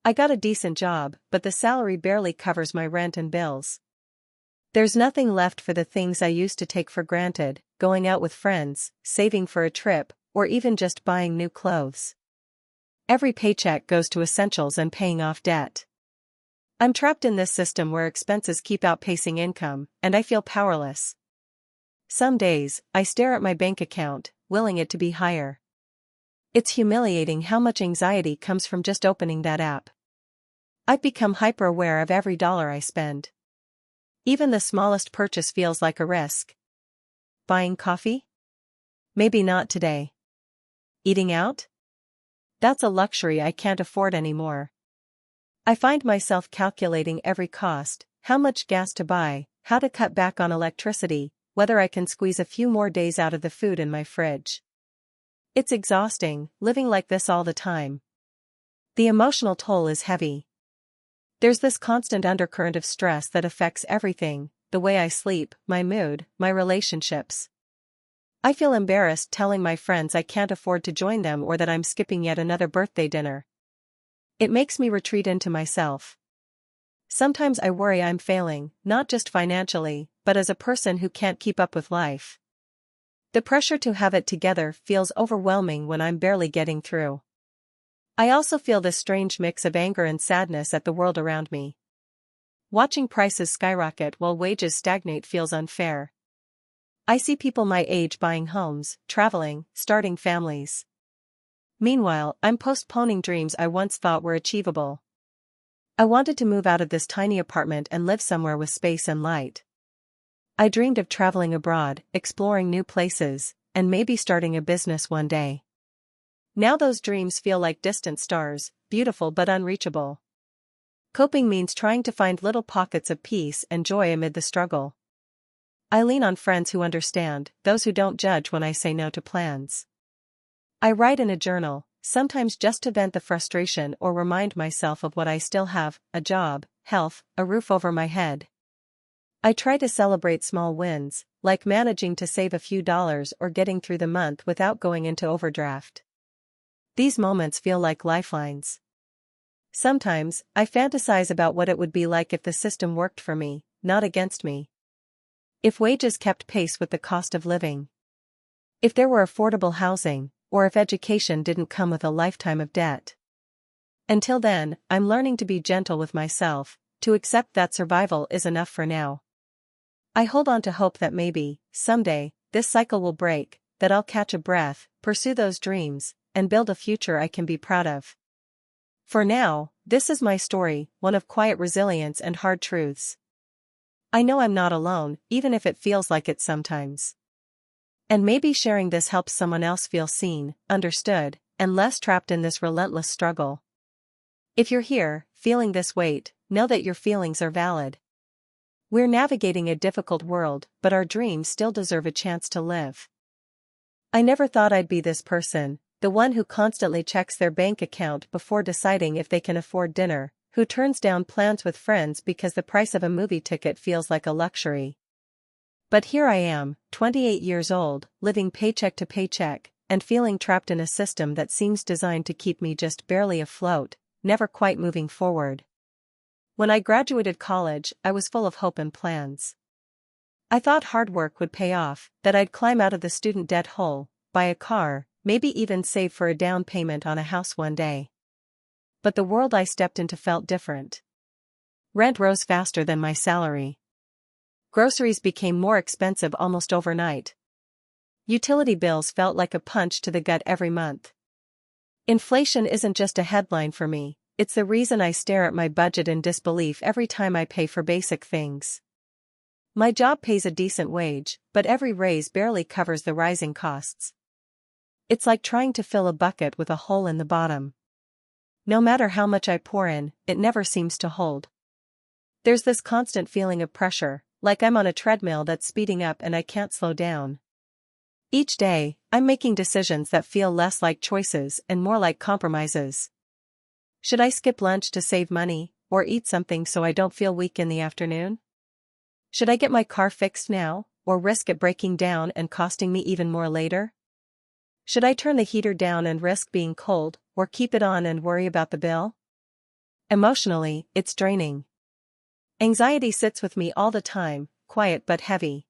I got a decent job, but the salary barely covers my rent and bills. There's nothing left for the things I used to take for granted, going out with friends, saving for a trip, or even just buying new clothes. Every paycheck goes to essentials and paying off debt. I'm trapped in this system where expenses keep outpacing income, and I feel powerless. Some days, I stare at my bank account, willing it to be higher. It's humiliating how much anxiety comes from just opening that app. I've become hyper-aware of every dollar I spend. Even the smallest purchase feels like a risk. Buying coffee? Maybe not today. Eating out? That's a luxury I can't afford anymore. I find myself calculating every cost, how much gas to buy, how to cut back on electricity, whether I can squeeze a few more days out of the food in my fridge. It's exhausting, living like this all the time. The emotional toll is heavy. There's this constant undercurrent of stress that affects everything, the way I sleep, my mood, my relationships. I feel embarrassed telling my friends I can't afford to join them or that I'm skipping yet another birthday dinner. It makes me retreat into myself. Sometimes I worry I'm failing, not just financially, but as a person who can't keep up with life. The pressure to have it together feels overwhelming when I'm barely getting through. I also feel this strange mix of anger and sadness at the world around me. Watching prices skyrocket while wages stagnate feels unfair. I see people my age buying homes, traveling, starting families. Meanwhile, I'm postponing dreams I once thought were achievable. I wanted to move out of this tiny apartment and live somewhere with space and light. I dreamed of traveling abroad, exploring new places, and maybe starting a business one day. Now those dreams feel like distant stars, beautiful but unreachable. Coping means trying to find little pockets of peace and joy amid the struggle. I lean on friends who understand, those who don't judge when I say no to plans. I write in a journal, sometimes just to vent the frustration or remind myself of what I still have: a job, health, a roof over my head. I try to celebrate small wins, like managing to save a few dollars or getting through the month without going into overdraft. These moments feel like lifelines. Sometimes, I fantasize about what it would be like if the system worked for me, not against me. If wages kept pace with the cost of living. If there were affordable housing, or if education didn't come with a lifetime of debt. Until then, I'm learning to be gentle with myself, to accept that survival is enough for now. I hold on to hope that maybe, someday, this cycle will break, that I'll catch a breath, pursue those dreams, and build a future I can be proud of. For now, this is my story, one of quiet resilience and hard truths. I know I'm not alone, even if it feels like it sometimes. And maybe sharing this helps someone else feel seen, understood, and less trapped in this relentless struggle. If you're here, feeling this weight, know that your feelings are valid. We're navigating a difficult world, but our dreams still deserve a chance to live. I never thought I'd be this person, the one who constantly checks their bank account before deciding if they can afford dinner, who turns down plans with friends because the price of a movie ticket feels like a luxury. But here I am, 28 years old, living paycheck to paycheck, and feeling trapped in a system that seems designed to keep me just barely afloat, never quite moving forward. When I graduated college, I was full of hope and plans. I thought hard work would pay off, that I'd climb out of the student debt hole, buy a car, maybe even save for a down payment on a house one day. But the world I stepped into felt different. Rent rose faster than my salary. Groceries became more expensive almost overnight. Utility bills felt like a punch to the gut every month. Inflation isn't just a headline for me, it's the reason I stare at my budget in disbelief every time I pay for basic things. My job pays a decent wage, but every raise barely covers the rising costs. It's like trying to fill a bucket with a hole in the bottom. No matter how much I pour in, it never seems to hold. There's this constant feeling of pressure, like I'm on a treadmill that's speeding up and I can't slow down. Each day, I'm making decisions that feel less like choices and more like compromises. Should I skip lunch to save money, or eat something so I don't feel weak in the afternoon? Should I get my car fixed now, or risk it breaking down and costing me even more later? Should I turn the heater down and risk being cold, or keep it on and worry about the bill? Emotionally, it's draining. Anxiety sits with me all the time, quiet but heavy.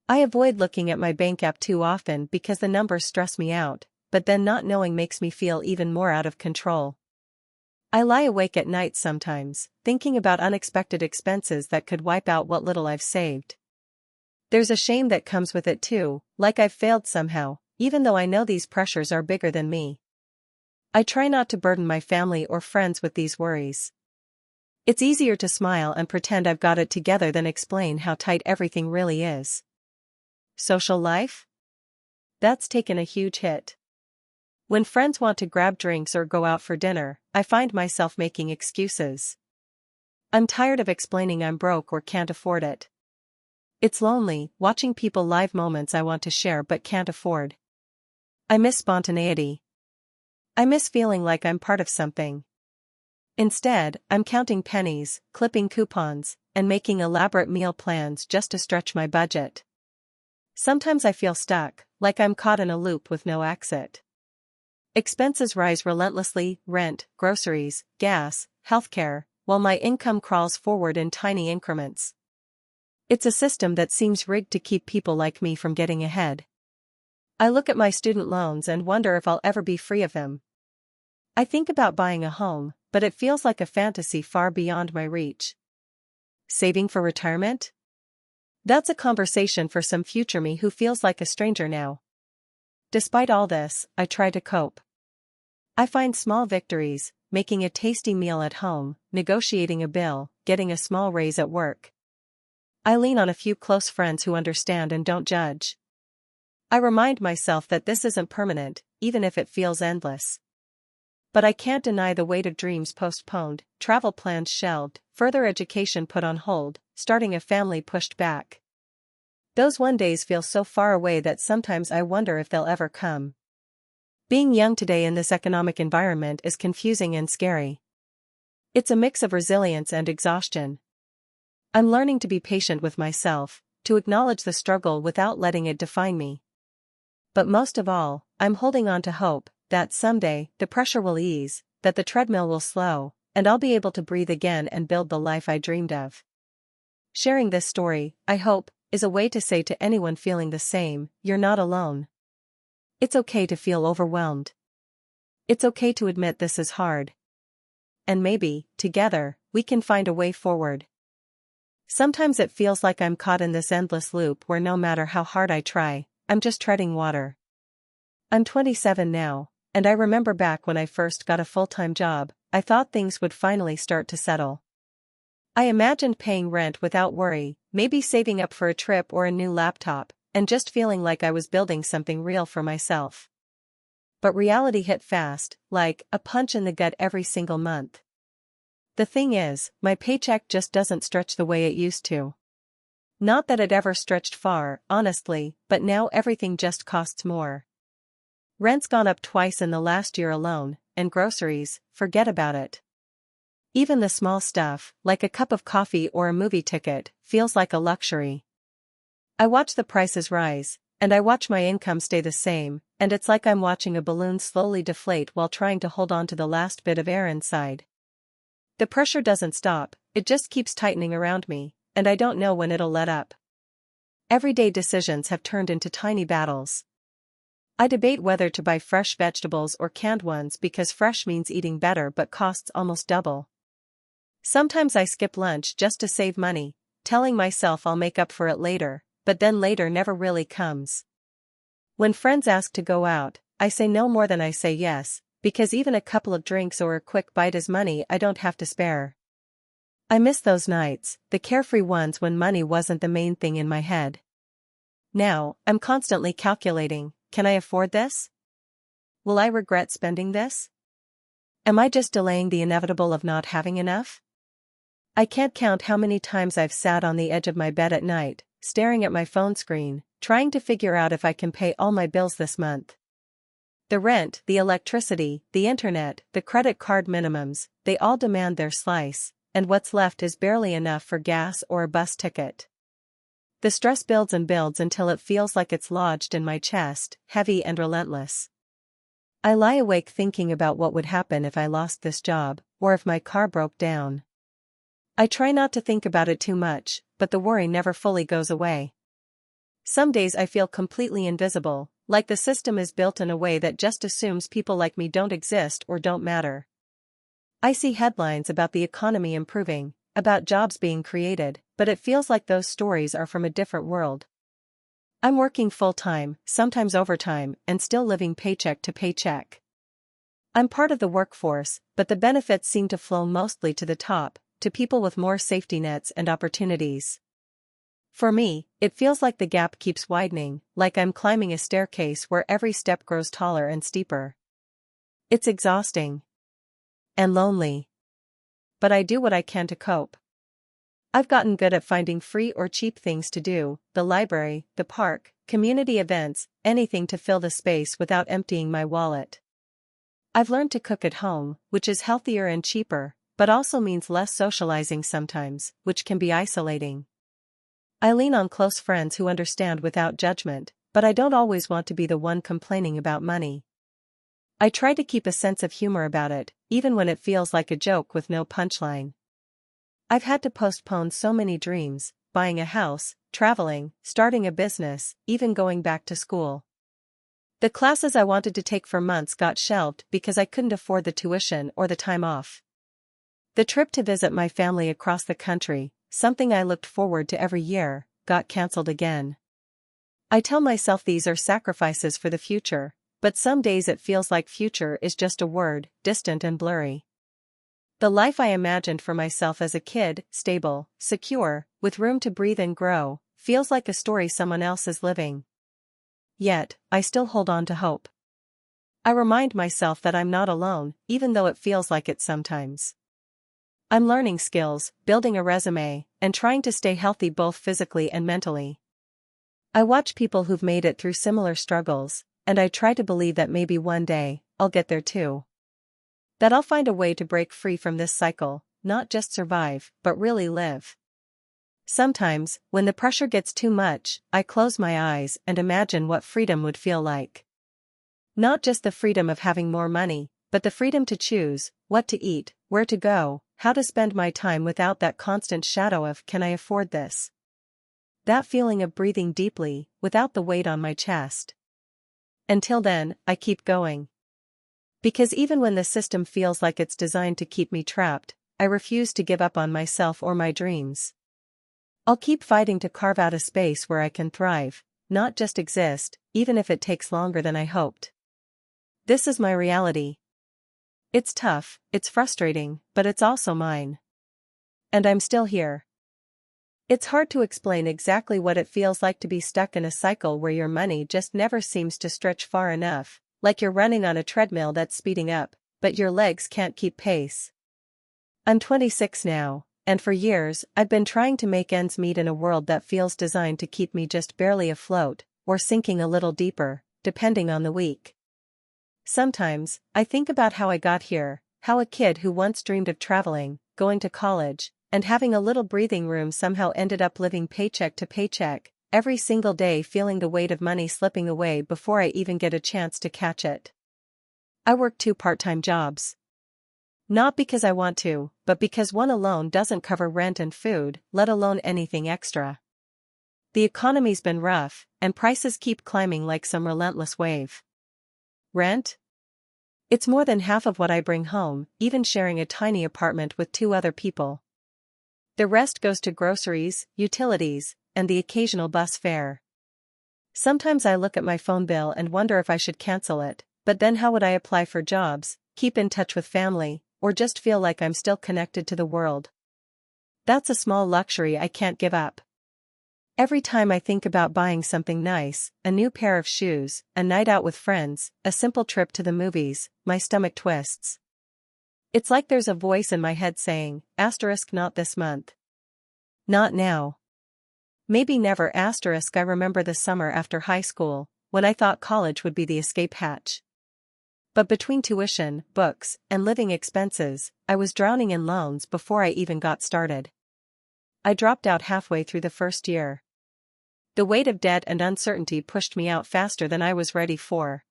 I avoid looking at my bank app too often because the numbers stress me out, but then not knowing makes me feel even more out of control. I lie awake at night sometimes, thinking about unexpected expenses that could wipe out what little I've saved. There's a shame that comes with it too, like I've failed somehow, even though I know these pressures are bigger than me. I try not to burden my family or friends with these worries. It's easier to smile and pretend I've got it together than explain how tight everything really is. Social life? That's taken a huge hit. When friends want to grab drinks or go out for dinner, I find myself making excuses. I'm tired of explaining I'm broke or can't afford it. It's lonely, watching people live moments I want to share but can't afford. I miss spontaneity. I miss feeling like I'm part of something. Instead, I'm counting pennies, clipping coupons, and making elaborate meal plans just to stretch my budget. Sometimes I feel stuck, like I'm caught in a loop with no exit. Expenses rise relentlessly: rent, groceries, gas, healthcare, while my income crawls forward in tiny increments. It's a system that seems rigged to keep people like me from getting ahead. I look at my student loans and wonder if I'll ever be free of them. I think about buying a home, but it feels like a fantasy far beyond my reach. Saving for retirement? That's a conversation for some future me who feels like a stranger now. Despite all this, I try to cope. I find small victories: making a tasty meal at home, negotiating a bill, getting a small raise at work. I lean on a few close friends who understand and don't judge. I remind myself that this isn't permanent, even if it feels endless. But I can't deny the weight of dreams postponed, travel plans shelved, further education put on hold, starting a family pushed back. Those one days feel so far away that sometimes I wonder if they'll ever come. Being young today in this economic environment is confusing and scary. It's a mix of resilience and exhaustion. I'm learning to be patient with myself, to acknowledge the struggle without letting it define me. But most of all, I'm holding on to hope that someday the pressure will ease, that the treadmill will slow, and I'll be able to breathe again and build the life I dreamed of. Sharing this story, I hope, is a way to say to anyone feeling the same, you're not alone. It's okay to feel overwhelmed. It's okay to admit this is hard. And maybe, together, we can find a way forward. Sometimes it feels like I'm caught in this endless loop where no matter how hard I try, I'm just treading water. I'm 27 now, and I remember back when I first got a full-time job, I thought things would finally start to settle. I imagined paying rent without worry, maybe saving up for a trip or a new laptop, and just feeling like I was building something real for myself. But reality hit fast, like a punch in the gut every single month. The thing is, my paycheck just doesn't stretch the way it used to. Not that it ever stretched far, honestly, but now everything just costs more. Rent's gone up twice in the last year alone, and groceries, forget about it. Even the small stuff, like a cup of coffee or a movie ticket, feels like a luxury. I watch the prices rise, and I watch my income stay the same, and it's like I'm watching a balloon slowly deflate while trying to hold on to the last bit of air inside. The pressure doesn't stop, it just keeps tightening around me, and I don't know when it'll let up. Everyday decisions have turned into tiny battles. I debate whether to buy fresh vegetables or canned ones because fresh means eating better but costs almost double. Sometimes I skip lunch just to save money, telling myself I'll make up for it later, but then later never really comes. When friends ask to go out, I say no more than I say yes, because even a couple of drinks or a quick bite is money I don't have to spare. I miss those nights, the carefree ones when money wasn't the main thing in my head. Now, I'm constantly calculating, can I afford this? Will I regret spending this? Am I just delaying the inevitable of not having enough? I can't count how many times I've sat on the edge of my bed at night, staring at my phone screen, trying to figure out if I can pay all my bills this month. The rent, the electricity, the internet, the credit card minimums, they all demand their slice, and what's left is barely enough for gas or a bus ticket. The stress builds and builds until it feels like it's lodged in my chest, heavy and relentless. I lie awake thinking about what would happen if I lost this job, or if my car broke down. I try not to think about it too much, but the worry never fully goes away. Some days I feel completely invisible, like the system is built in a way that just assumes people like me don't exist or don't matter. I see headlines about the economy improving, about jobs being created, but it feels like those stories are from a different world. I'm working full-time, sometimes overtime, and still living paycheck to paycheck. I'm part of the workforce, but the benefits seem to flow mostly to the top, to people with more safety nets and opportunities. For me, it feels like the gap keeps widening, like I'm climbing a staircase where every step grows taller and steeper. It's exhausting. And lonely. But I do what I can to cope. I've gotten good at finding free or cheap things to do, the library, the park, community events, anything to fill the space without emptying my wallet. I've learned to cook at home, which is healthier and cheaper, but also means less socializing sometimes, which can be isolating. I lean on close friends who understand without judgment, but I don't always want to be the one complaining about money. I try to keep a sense of humor about it, even when it feels like a joke with no punchline. I've had to postpone so many dreams, buying a house, traveling, starting a business, even going back to school. The classes I wanted to take for months got shelved because I couldn't afford the tuition or the time off. The trip to visit my family across the country, something I looked forward to every year, got cancelled again. I tell myself these are sacrifices for the future, but some days it feels like future is just a word, distant and blurry. The life I imagined for myself as a kid, stable, secure, with room to breathe and grow, feels like a story someone else is living. Yet, I still hold on to hope. I remind myself that I'm not alone, even though it feels like it sometimes. I'm learning skills, building a resume, and trying to stay healthy both physically and mentally. I watch people who've made it through similar struggles, and I try to believe that maybe one day, I'll get there too. That I'll find a way to break free from this cycle, not just survive, but really live. Sometimes, when the pressure gets too much, I close my eyes and imagine what freedom would feel like. Not just the freedom of having more money, but the freedom to choose what to eat, where to go, how to spend my time without that constant shadow of "can I afford this?" That feeling of breathing deeply, without the weight on my chest. Until then, I keep going. Because even when the system feels like it's designed to keep me trapped, I refuse to give up on myself or my dreams. I'll keep fighting to carve out a space where I can thrive, not just exist, even if it takes longer than I hoped. This is my reality. It's tough, it's frustrating, but it's also mine. And I'm still here. It's hard to explain exactly what it feels like to be stuck in a cycle where your money just never seems to stretch far enough, like you're running on a treadmill that's speeding up, but your legs can't keep pace. I'm 26 now, and for years I've been trying to make ends meet in a world that feels designed to keep me just barely afloat, or sinking a little deeper, depending on the week. Sometimes, I think about how I got here, how a kid who once dreamed of traveling, going to college, and having a little breathing room somehow ended up living paycheck to paycheck, every single day feeling the weight of money slipping away before I even get a chance to catch it. I work 2 part-time jobs. Not because I want to, but because one alone doesn't cover rent and food, let alone anything extra. The economy's been rough, and prices keep climbing like some relentless wave. Rent? It's more than half of what I bring home, even sharing a tiny apartment with 2 other people. The rest goes to groceries, utilities, and the occasional bus fare. Sometimes I look at my phone bill and wonder if I should cancel it, but then how would I apply for jobs, keep in touch with family, or just feel like I'm still connected to the world? That's a small luxury I can't give up. Every time I think about buying something nice, a new pair of shoes, a night out with friends, a simple trip to the movies, my stomach twists. It's like there's a voice in my head saying, "Not this month. Not now." Maybe never. I remember the summer after high school, when I thought college would be the escape hatch. But between tuition, books, and living expenses, I was drowning in loans before I even got started. I dropped out halfway through the first year. The weight of debt and uncertainty pushed me out faster than I was ready for.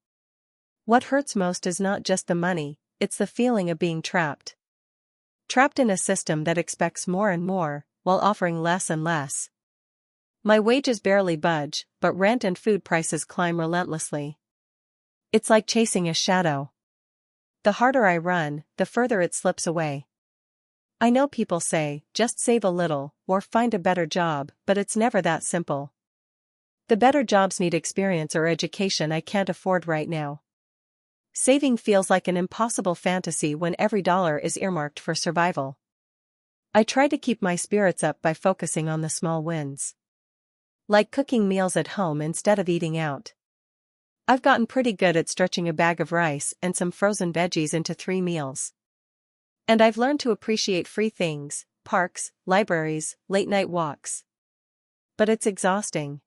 What hurts most is not just the money, it's the feeling of being trapped. trapped in a system that expects more and more, while offering less and less. My wages barely budge, but rent and food prices climb relentlessly. It's like chasing a shadow. The harder I run, the further it slips away. I know people say, just save a little, or find a better job, but it's never that simple. The better jobs need experience or education I can't afford right now. Saving feels like an impossible fantasy when every dollar is earmarked for survival. I try to keep my spirits up by focusing on the small wins. Like cooking meals at home instead of eating out. I've gotten pretty good at stretching a bag of rice and some frozen veggies into 3 meals. And I've learned to appreciate free things, parks, libraries, late-night walks. But it's exhausting.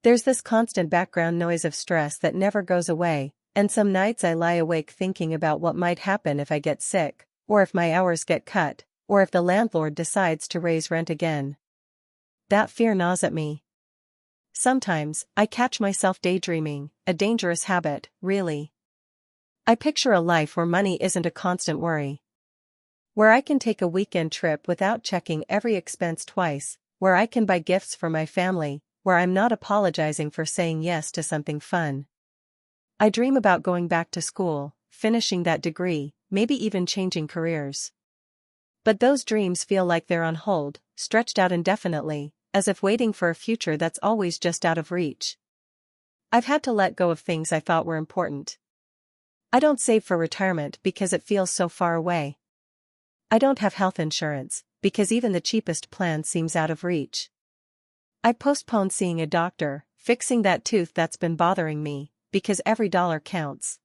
There's this constant background noise of stress that never goes away, and some nights I lie awake thinking about what might happen if I get sick, or if my hours get cut, or if the landlord decides to raise rent again. That fear gnaws at me. Sometimes, I catch myself daydreaming, a dangerous habit, really. I picture a life where money isn't a constant worry. Where I can take a weekend trip without checking every expense twice, where I can buy gifts for my family, where I'm not apologizing for saying yes to something fun. I dream about going back to school, finishing that degree, maybe even changing careers. But those dreams feel like they're on hold, stretched out indefinitely, as if waiting for a future that's always just out of reach. I've had to let go of things I thought were important. I don't save for retirement because it feels so far away. I don't have health insurance, because even the cheapest plan seems out of reach. I postpone seeing a doctor, fixing that tooth that's been bothering me, because every dollar counts.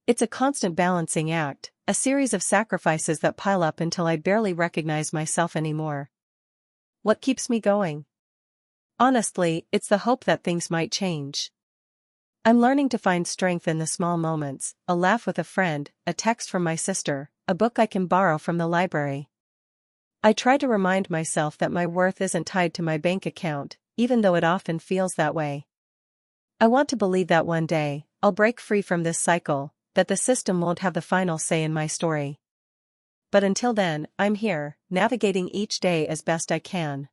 It's a constant balancing act, a series of sacrifices that pile up until I barely recognize myself anymore. What keeps me going? Honestly, it's the hope that things might change. I'm learning to find strength in the small moments, a laugh with a friend, a text from my sister, a book I can borrow from the library. I try to remind myself that my worth isn't tied to my bank account, even though it often feels that way. I want to believe that one day, I'll break free from this cycle, that the system won't have the final say in my story. But until then, I'm here, navigating each day as best I can.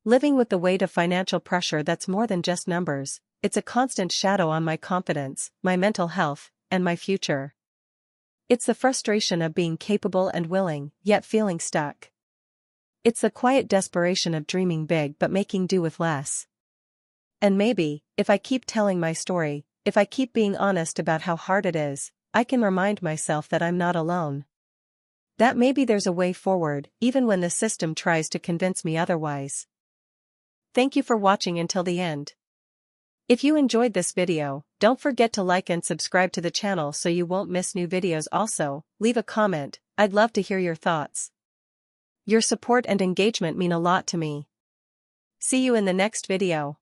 Living with the weight of financial pressure that's more than just numbers, it's a constant shadow on my confidence, my mental health, and my future. It's the frustration of being capable and willing, yet feeling stuck. It's the quiet desperation of dreaming big but making do with less. And maybe, if I keep telling my story, if I keep being honest about how hard it is, I can remind myself that I'm not alone. That maybe there's a way forward, even when the system tries to convince me otherwise. Thank you for watching until the end. If you enjoyed this video, don't forget to like and subscribe to the channel so you won't miss new videos. Also, leave a comment, I'd love to hear your thoughts. Your support and engagement mean a lot to me. See you in the next video.